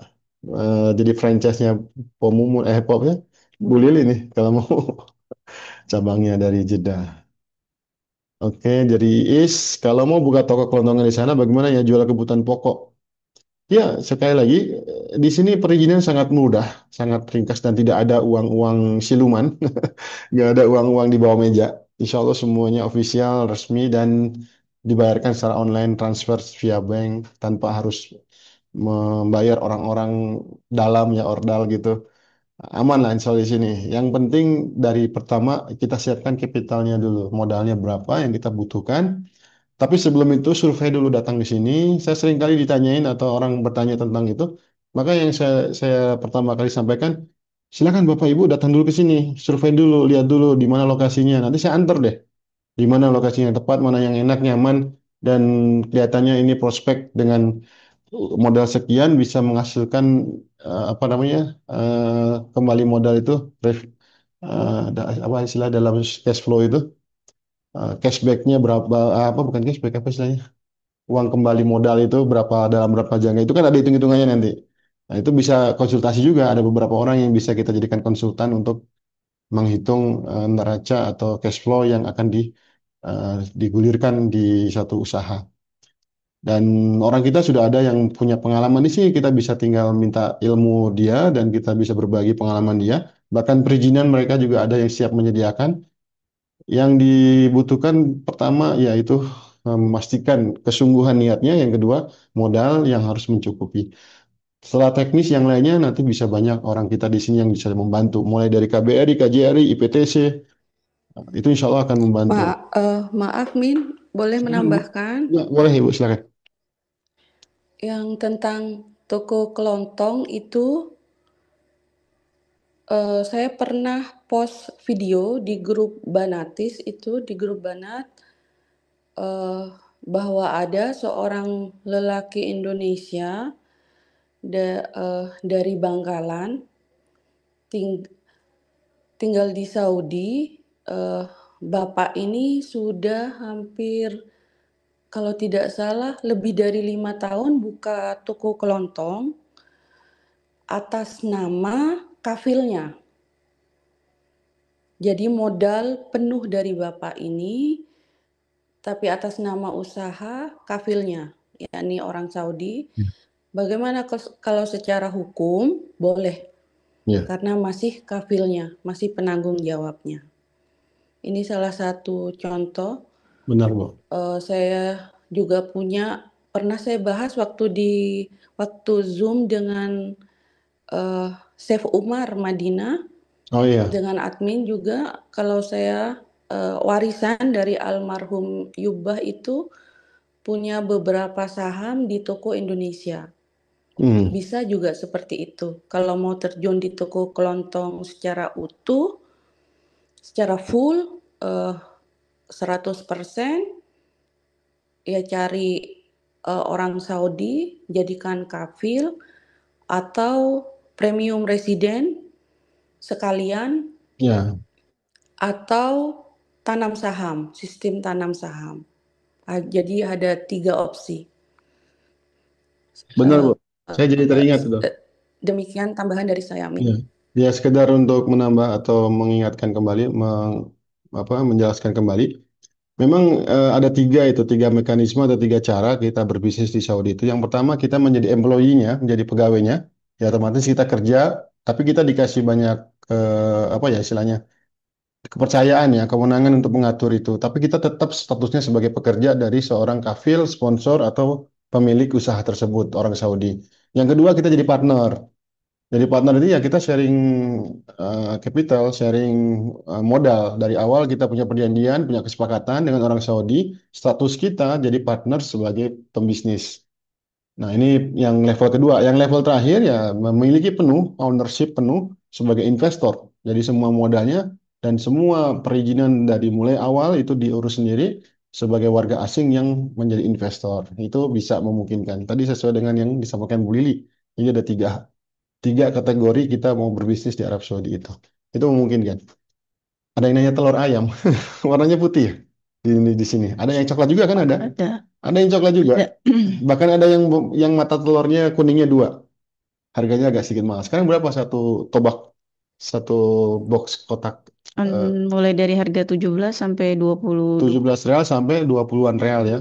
jadi franchise-nya Pak Mumun, Popnya, Bu Lili nih, kalau mau cabangnya dari Jeddah. Oke, jadi kalau mau buka toko kelontongan di sana, bagaimana ya jual kebutuhan pokok? Ya, sekali lagi, di sini perizinan sangat mudah, sangat ringkas dan tidak ada uang-uang siluman, nggak ada uang-uang di bawah meja. Insya Allah semuanya ofisial, resmi, dan dibayarkan secara online, transfer via bank, tanpa harus membayar orang-orang dalam ya, ordal gitu. Aman lah insya Allah di sini. Yang penting dari pertama kita siapkan kapitalnya dulu, modalnya berapa yang kita butuhkan. Tapi sebelum itu survei dulu datang di sini. Saya sering kali ditanyain atau orang bertanya tentang itu. Maka yang saya pertama kali sampaikan, silakan Bapak Ibu datang dulu ke sini, survei dulu, lihat dulu di mana lokasinya. Nanti saya antar deh, di mana lokasinya yang tepat, mana yang enak, nyaman, dan kelihatannya ini prospek dengan modal sekian bisa menghasilkan kembali modal itu, apa istilah dalam cash flow itu, cashbacknya berapa, bukan cashback, apa istilahnya, uang kembali modal itu berapa dalam berapa jangka itu kan ada hitung-hitungannya nanti. Nah, itu bisa konsultasi juga. Ada beberapa orang yang bisa kita jadikan konsultan untuk menghitung neraca atau cash flow yang akan digulirkan di satu usaha. Dan orang kita sudah ada yang punya pengalaman di sini, kita bisa tinggal minta ilmu dia dan kita bisa berbagi pengalaman dia. Bahkan perizinan mereka juga ada yang siap menyediakan. Yang dibutuhkan pertama yaitu memastikan kesungguhan niatnya, yang kedua modal yang harus mencukupi. Setelah teknis yang lainnya nanti bisa banyak orang kita di sini yang bisa membantu, mulai dari KBRI, KJRI, IPTC, itu insya Allah akan membantu. Maaf Min, boleh Silakan, Bu. menambahkan Ya, boleh Ibu, silakan. yang tentang toko kelontong itu, saya pernah post video di grup Banatis itu, di grup Banat, bahwa ada seorang lelaki Indonesia dari Bangkalan ting- tinggal di Saudi. Bapak ini sudah hampir, kalau tidak salah, lebih dari 5 tahun buka toko kelontong atas nama kafilnya. Jadi modal penuh dari bapak ini, tapi atas nama usaha kafilnya, yakni orang Saudi. Ya. Bagaimana kalau secara hukum? Boleh, Ya. karena masih kafilnya, masih penanggung jawabnya. Ini salah satu contoh. Benar, Bu. Saya juga pernah saya bahas waktu Zoom dengan Chef Umar Madinah, Oh iya. dengan admin juga, kalau saya warisan dari almarhum Yubah itu punya beberapa saham di toko Indonesia. Hmm. Bisa juga seperti itu. Kalau mau terjun di toko kelontong secara utuh, secara full, 100%, ya cari orang Saudi, jadikan kafil atau premium resident sekalian, Ya, atau tanam saham, sistem tanam saham. Jadi ada 3 opsi. benar, Bu. Eh, Saya jadi teringat itu. Demikian tambahan dari saya, Amin. Ya, ya sekedar untuk menambah atau mengingatkan kembali, menjelaskan kembali. Memang ada tiga mekanisme atau tiga cara kita berbisnis di Saudi itu. Yang pertama kita menjadi employee-nya, menjadi pegawainya. Ya otomatis kita kerja, tapi kita dikasih banyak apa ya istilahnya kepercayaan ya, kewenangan untuk mengatur itu. Tapi kita tetap statusnya sebagai pekerja dari seorang kafil, sponsor atau pemilik usaha tersebut orang Saudi. Yang kedua kita jadi partner. Jadi partner itu ya kita sharing capital, sharing modal. Dari awal kita punya perjanjian, punya kesepakatan dengan orang Saudi, status kita jadi partner sebagai pembisnis. Nah, ini yang level kedua. Yang level terakhir ya memiliki penuh ownership penuh sebagai investor. Jadi semua modalnya dan semua perizinan dari mulai awal itu diurus sendiri sebagai warga asing yang menjadi investor. Itu bisa memungkinkan. Tadi sesuai dengan yang disampaikan Bu Lili. Ini ada tiga kategori kita mau berbisnis di Arab Saudi itu. Itu memungkinkan. Ada yang nanya telur ayam, warnanya putih ya di sini. Ada yang coklat juga kan ada? Ada, Ada yang coklat juga. ada. Bahkan ada yang mata telurnya kuningnya dua. Harganya agak sedikit mahal. Sekarang berapa satu tobak, satu box kotak? Eh, Mulai dari harga 17 sampai 20, 17 real sampai 20-an real ya.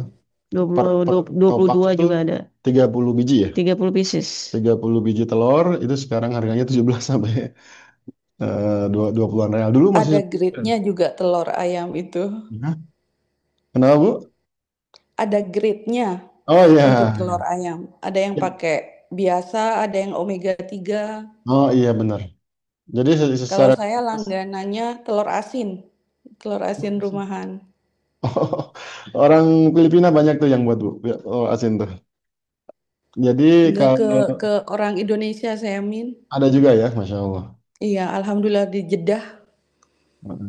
Per 22 topak itu juga ada. 30 biji ya. 30 pieces. 30 biji telur itu sekarang harganya 17 sampai 20-an real. Dulu masih Ada grade-nya juga telur ayam itu. Hah? Kenapa, Bu? Ada grade-nya Oh untuk iya. telur ayam. Ada yang pakai biasa, ada yang omega 3. Oh iya benar. Jadi Kalau secara saya langganannya telur asin. Telur asin rumahan. orang Filipina banyak tuh yang buat Bu, oh, asin tuh. Jadi Enggak ke kalau ke orang Indonesia saya min. ada juga ya, Masya Allah. Iya, alhamdulillah di Jeddah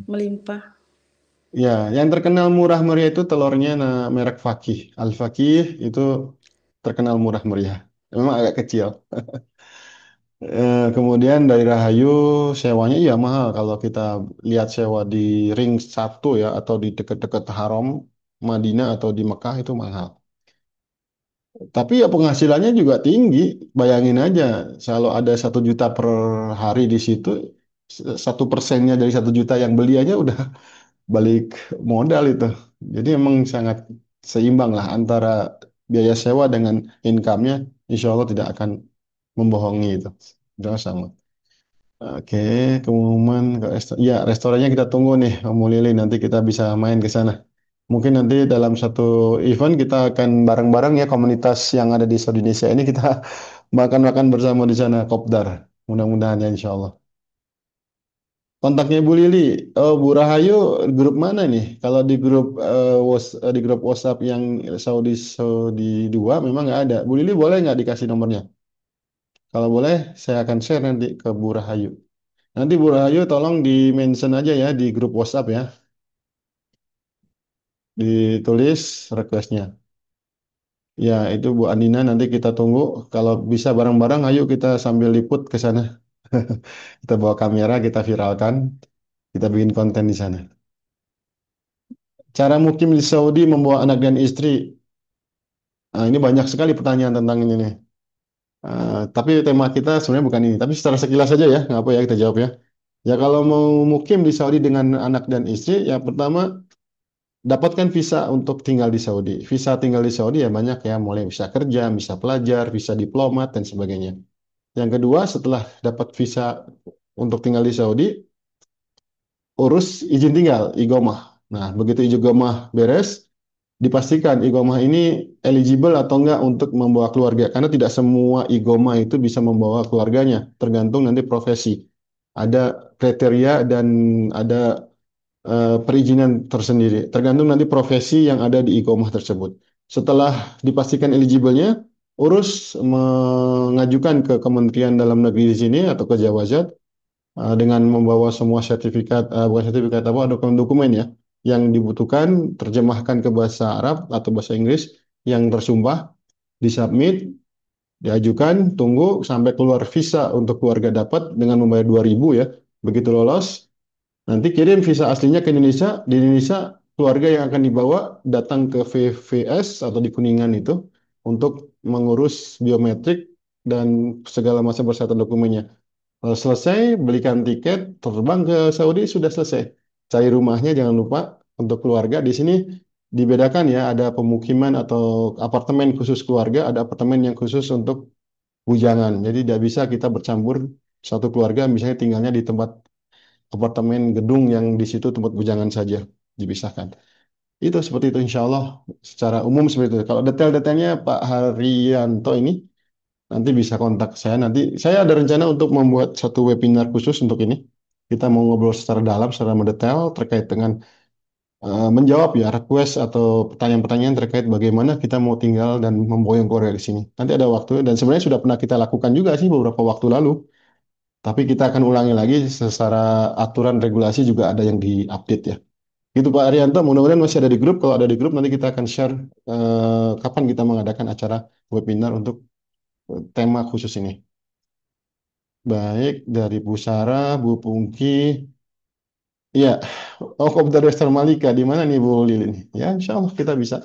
melimpah. Ya, yang terkenal murah meriah itu telurnya merek Fakih. Al Fakih itu terkenal murah meriah. Memang agak kecil. Kemudian dari Rahayu sewanya iya mahal kalau kita lihat sewa di ring satu ya atau di dekat-dekat Haram Madinah atau di Mekah itu mahal. Tapi ya penghasilannya juga tinggi. Bayangin aja, kalau ada 1 juta per hari di situ, 1%-nya dari 1 juta yang beli aja udah balik modal itu. Jadi emang sangat seimbang lah antara biaya sewa dengan income-nya. Insya Allah tidak akan membohongi itu. Sudah sama. Oke, pengumuman ke ya restorannya kita tunggu nih, Om Lili. Nanti kita bisa main ke sana. Mungkin nanti dalam satu event kita akan bareng-bareng ya komunitas yang ada di Saudi Indonesia ini kita makan-makan bersama di sana Kopdar. Mudah-mudahan ya Insya Allah. Kontaknya Bu Lili, oh Bu Rahayu grup mana nih? Kalau di grup di grup WhatsApp yang Saudi Saudi 2 memang nggak ada. Bu Lili boleh nggak dikasih nomornya? Kalau boleh, saya akan share nanti ke Bu Rahayu. Nanti Bu Rahayu tolong di mention aja ya di grup WhatsApp ya, ditulis requestnya. Ya, itu Bu Andina nanti kita tunggu. Kalau bisa bareng-bareng, ayo kita sambil liput ke sana. Kita bawa kamera, kita viralkan, kita bikin konten di sana. Cara mukim di Saudi membawa anak dan istri. Nah, ini banyak sekali pertanyaan tentang ini nih. Tapi tema kita sebenarnya bukan ini. Tapi secara sekilas saja ya, nggak apa ya kita jawab ya. Ya kalau mau mukim di Saudi dengan anak dan istri, ya pertama dapatkan visa untuk tinggal di Saudi. Visa tinggal di Saudi ya banyak ya, mulai visa kerja, visa pelajar, visa diplomat, dan sebagainya. Yang kedua, setelah dapat visa untuk tinggal di Saudi, urus izin tinggal, iqomah. Nah, begitu iqomah beres, dipastikan iqomah ini eligible atau enggak untuk membawa keluarga. Karena tidak semua iqomah itu bisa membawa keluarganya, tergantung nanti profesi. Ada kriteria dan ada perizinan tersendiri, tergantung nanti profesi yang ada di iqomah tersebut. Setelah dipastikan eligible-nya, urus mengajukan ke Kementerian Dalam Negeri di sini atau ke Jawazat dengan membawa semua sertifikat, bukan sertifikat apa, dokumen-dokumen ya, yang dibutuhkan, terjemahkan ke bahasa Arab atau bahasa Inggris yang tersumpah, disubmit, diajukan, tunggu sampai keluar visa untuk keluarga dapat dengan membayar 2.000 ya. Begitu lolos, nanti kirim visa aslinya ke Indonesia. Di Indonesia, keluarga yang akan dibawa datang ke VVS atau di Kuningan itu untuk mengurus biometrik dan segala macam persyaratan dokumennya. Kalau selesai, belikan tiket, terbang ke Saudi, sudah selesai. Cari rumahnya, jangan lupa untuk keluarga. Di sini dibedakan ya, ada pemukiman atau apartemen khusus keluarga, ada apartemen yang khusus untuk bujangan. Jadi tidak bisa kita bercampur satu keluarga, misalnya tinggalnya di tempat apartemen gedung yang di situ tempat bujangan saja, dipisahkan. Itu seperti itu insya Allah secara umum seperti itu. Kalau detail-detailnya Pak Haryanto ini nanti bisa kontak saya. Nanti saya ada rencana untuk membuat satu webinar khusus untuk ini. Kita mau ngobrol secara dalam, secara mendetail terkait dengan menjawab ya request atau pertanyaan-pertanyaan terkait bagaimana kita mau tinggal dan memboyong keluarga di sini. Nanti ada waktu dan sebenarnya sudah pernah kita lakukan juga sih beberapa waktu lalu. Tapi kita akan ulangi lagi secara aturan regulasi juga ada yang diupdate ya. Itu Pak Arianto, mudah-mudahan masih ada di grup. Kalau ada di grup nanti kita akan share kapan kita mengadakan acara webinar untuk tema khusus ini. Baik, dari Bu Sarah, Bu Pungki. Iya, oh Kopdar Western Malika. Di mana nih Bu Lilin? Ya, insya Allah kita bisa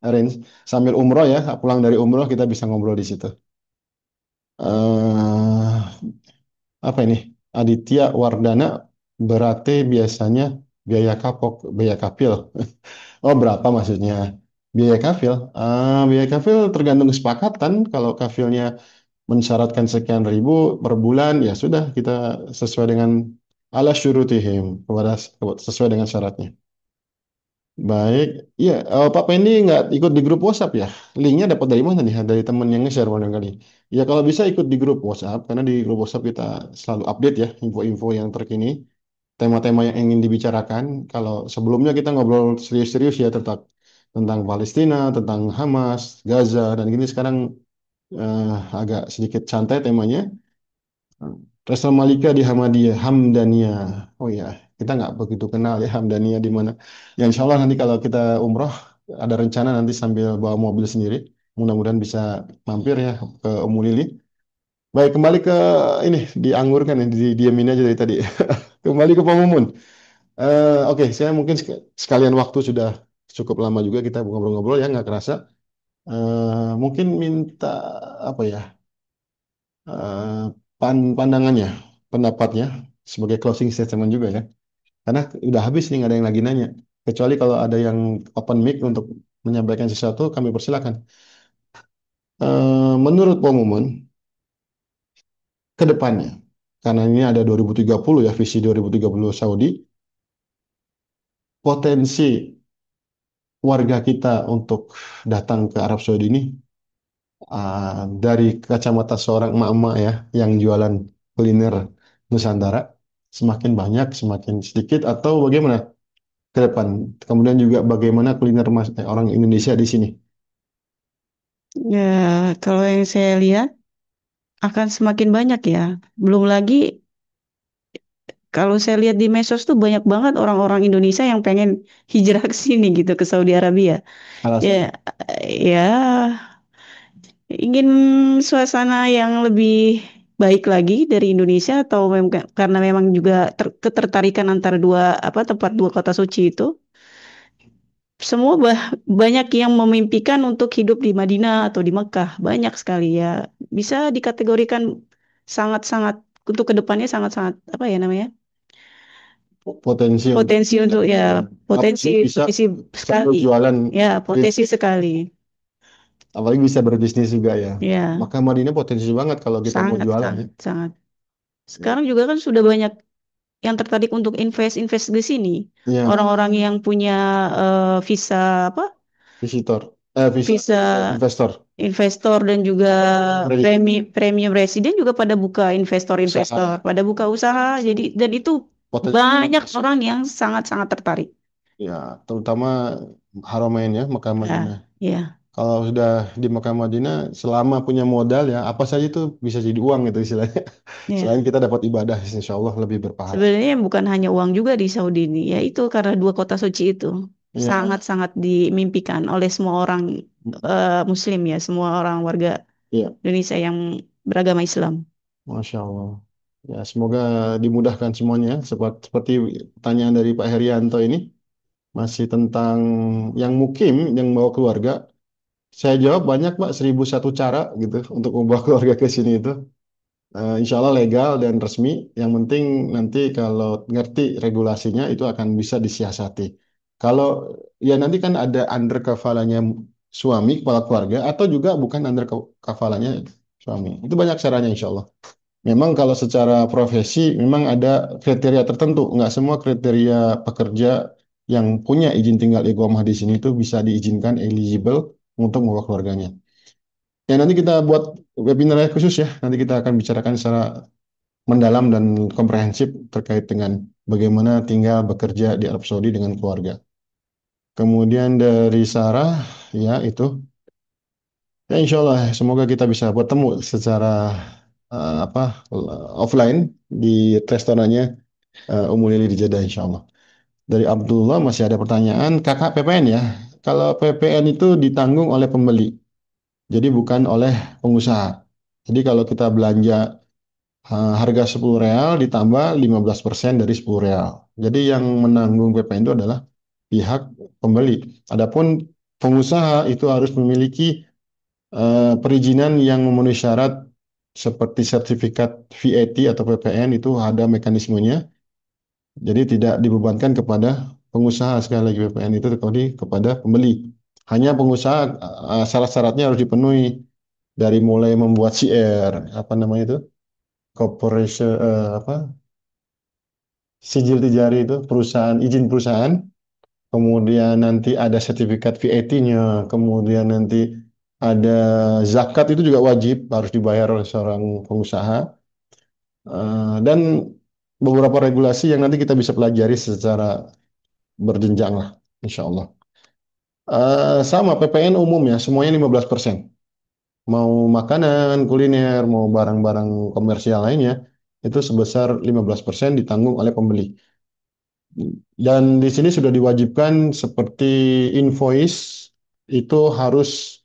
arrange. Sambil umroh ya, pulang dari umroh kita bisa ngobrol di situ. eh Apa ini? Aditya Wardana berarti biasanya biaya kapok, biaya kapil. Oh, berapa maksudnya? Biaya kafil? Biaya kafil tergantung kesepakatan. Kalau kafilnya mensyaratkan sekian ribu per bulan, ya sudah kita sesuai dengan ala syurutihim, kepada sesuai dengan syaratnya. Baik, iya. Pak Pendi nggak ikut di grup WhatsApp ya? Linknya dapat dari mana nih? Dari teman yang nge-share barangkali. Ya kalau bisa ikut di grup WhatsApp, karena di grup WhatsApp kita selalu update ya info-info yang terkini, tema-tema yang ingin dibicarakan. Kalau sebelumnya kita ngobrol serius-serius ya tentang Palestina, tentang Hamas, Gaza, dan gini sekarang agak sedikit santai temanya. Resal Malika di Hamdania. Oh ya, kita nggak begitu kenal ya Hamdania di mana. Ya insya Allah nanti kalau kita umroh ada rencana nanti sambil bawa mobil sendiri. Mudah-mudahan bisa mampir ya ke Umu Lili. Baik, kembali ke ini dianggurkan ya, diamin aja dari tadi. Kembali ke Pak Mumun. Oke, saya mungkin sekalian waktu sudah cukup lama juga kita ngobrol-ngobrol ya, nggak kerasa. Mungkin minta apa ya eh, pandangannya, pendapatnya sebagai closing statement juga ya. Karena udah habis nih, nggak ada yang lagi nanya. Kecuali kalau ada yang open mic untuk menyampaikan sesuatu, kami persilakan. Menurut Pak Mumun, ke depannya, karena ini ada 2030 ya, visi 2030 Saudi, potensi warga kita untuk datang ke Arab Saudi ini dari kacamata seorang emak-emak ya yang jualan kuliner Nusantara semakin banyak, semakin sedikit atau bagaimana ke depan? Kemudian juga bagaimana kuliner orang Indonesia di sini? Ya, kalau yang saya lihat akan semakin banyak ya. Belum lagi kalau saya lihat di medsos tuh banyak banget orang-orang Indonesia yang pengen hijrah ke sini gitu ke Saudi Arabia. Ya, Alasan ya ingin suasana yang lebih baik lagi dari Indonesia atau karena memang juga ketertarikan antara dua apa tempat dua kota suci itu. Semua banyak yang memimpikan untuk hidup di Madinah atau di Mekah. Banyak sekali ya. Bisa dikategorikan sangat-sangat untuk kedepannya sangat-sangat apa ya namanya? potensi untuk Potensi untuk ya potensi bisa potensi sambil sekali. jualan, Ya, potensi sekali. apalagi bisa berbisnis juga ya. Ya, Maka Madinah potensi banget kalau kita mau sangat jualan ya. sangat sangat. Ya. Sekarang juga kan sudah banyak yang tertarik untuk invest di sini. Iya, Orang-orang yang punya visa apa? visitor, Visa investor, investor dan juga kredit, premium resident juga pada buka investor-investor, usaha, pada buka usaha. Jadi dan itu potensi, banyak orang yang sangat-sangat tertarik. ya, terutama Haramain ya, Mekah Madinah. Ya, ya, Kalau sudah di Mekah Madinah, selama punya modal ya, apa saja itu bisa jadi uang gitu istilahnya. Selain ya. kita dapat ibadah, insya Allah lebih berpahala. Sebenarnya bukan hanya uang juga di Saudi ini, ya itu karena dua kota suci itu Iya, sangat-sangat dimimpikan oleh semua orang Muslim ya, semua orang warga iya, Indonesia yang beragama Islam. Masya Allah. Ya, semoga dimudahkan semuanya. Seperti pertanyaan dari Pak Herianto ini, masih tentang yang mukim, yang bawa keluarga. Saya jawab banyak Pak, 1001 cara gitu untuk membawa keluarga ke sini itu. Insya Allah legal dan resmi. Yang penting nanti kalau ngerti regulasinya itu akan bisa disiasati. Kalau ya nanti kan ada under kafalanya suami, kepala keluarga, atau juga bukan under kafalanya suami. Itu banyak caranya insya Allah. Memang kalau secara profesi memang ada kriteria tertentu. Nggak semua kriteria pekerja yang punya izin tinggal iqamah di sini itu bisa diizinkan eligible untuk membawa keluarganya. Ya nanti kita buat webinar khusus ya. Nanti kita akan bicarakan secara mendalam dan komprehensif terkait dengan bagaimana tinggal bekerja di Arab Saudi dengan keluarga. Kemudian dari Sarah, ya itu. Ya insya Allah, semoga kita bisa bertemu secara apa offline di restorannya Umu Lili di Jeddah insya Allah. Dari Abdullah masih ada pertanyaan, kakak PPN ya. Kalau PPN itu ditanggung oleh pembeli, jadi bukan oleh pengusaha. Jadi kalau kita belanja harga 10 real ditambah 15% dari 10 real. Jadi yang menanggung PPN itu adalah pihak pembeli. Adapun pengusaha itu harus memiliki perizinan yang memenuhi syarat seperti sertifikat VAT atau PPN itu ada mekanismenya. Jadi tidak dibebankan kepada pengusaha sekali lagi PPN itu tetapi kepada pembeli. Hanya pengusaha syarat-syaratnya harus dipenuhi dari mulai membuat CR, apa namanya itu, corporation apa sijil tijari itu perusahaan izin perusahaan, kemudian nanti ada sertifikat VAT-nya, kemudian nanti ada zakat itu juga wajib harus dibayar oleh seorang pengusaha. Dan beberapa regulasi yang nanti kita bisa pelajari secara berjenjang lah, insya Allah. Sama PPN umum ya, semuanya 15%. Mau makanan, kuliner, mau barang-barang komersial lainnya, itu sebesar 15% ditanggung oleh pembeli. Dan di sini sudah diwajibkan seperti invoice itu harus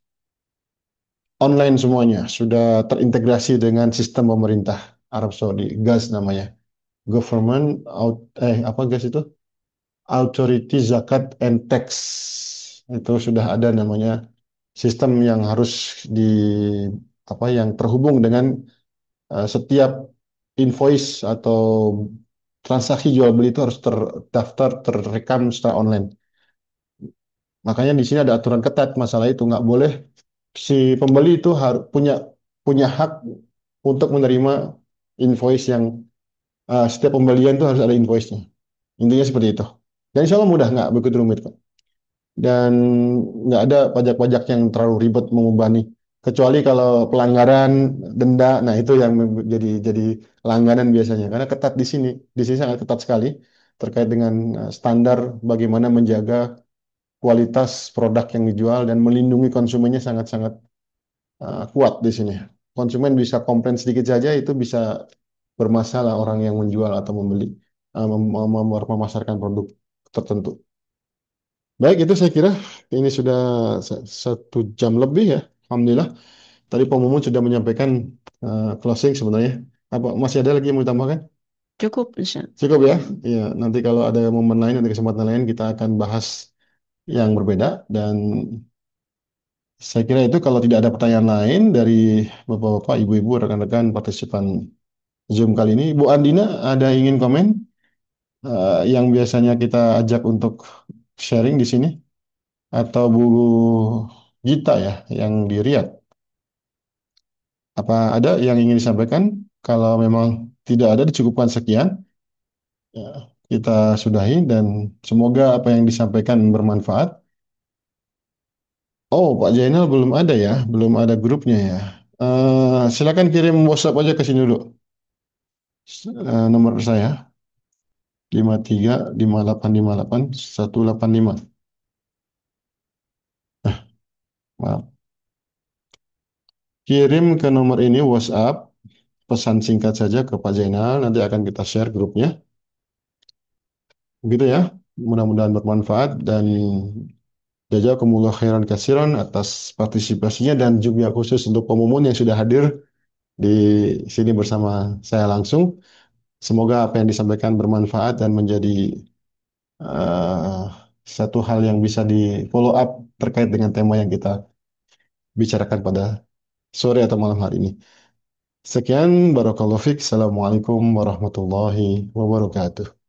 online semuanya, sudah terintegrasi dengan sistem pemerintah Arab Saudi, GAS namanya. Government apa GAS itu? Authority Zakat and Tax. Itu sudah ada namanya sistem yang harus di apa yang terhubung dengan setiap invoice atau transaksi jual beli itu harus terdaftar, terrekam secara online. Makanya di sini ada aturan ketat masalah itu nggak boleh si pembeli itu harus punya punya hak untuk menerima invoice yang setiap pembelian itu harus ada invoice-nya. Intinya seperti itu. Dan insya Allah mudah nggak begitu rumit kok. Dan nggak ada pajak-pajak yang terlalu ribet membebani. Kecuali kalau pelanggaran denda, nah itu yang jadi langganan biasanya. Karena ketat di sini sangat ketat sekali terkait dengan standar bagaimana menjaga kualitas produk yang dijual dan melindungi konsumennya sangat-sangat kuat di sini. Konsumen bisa komplain sedikit saja itu bisa bermasalah orang yang menjual atau membeli, memasarkan produk tertentu. Baik, itu saya kira ini sudah 1 jam lebih ya. Alhamdulillah. Tadi Pak Mumun sudah menyampaikan closing sebenarnya. Apa masih ada lagi yang mau ditambahkan? Cukup, Insya. Cukup ya. Iya, nanti kalau ada momen lain, ada kesempatan lain kita akan bahas yang berbeda dan saya kira itu kalau tidak ada pertanyaan lain dari Bapak-bapak, Ibu-ibu, rekan-rekan partisipan Zoom kali ini. Bu Andina ada ingin komen yang biasanya kita ajak untuk sharing di sini atau Bu Gita ya yang di Riyadh. Apa ada yang ingin disampaikan? Kalau memang tidak ada, dicukupkan sekian. Ya, kita sudahi dan semoga apa yang disampaikan bermanfaat. Oh, Pak Jainal belum ada ya, belum ada grupnya ya. Silakan kirim WhatsApp aja ke sini dulu. Nomor saya 535858 185. Maaf. Kirim ke nomor ini WhatsApp pesan singkat saja ke Pak Zainal, nanti akan kita share grupnya. Begitu ya. Mudah-mudahan bermanfaat dan jazakumullah khairan kasiran atas partisipasinya dan juga khusus untuk pemumun yang sudah hadir di sini bersama saya langsung. Semoga apa yang disampaikan bermanfaat dan menjadi eh, satu hal yang bisa di follow up terkait dengan tema yang kita bicarakan pada sore atau malam hari ini. Sekian, barakallahu fiik. Assalamualaikum warahmatullahi wabarakatuh.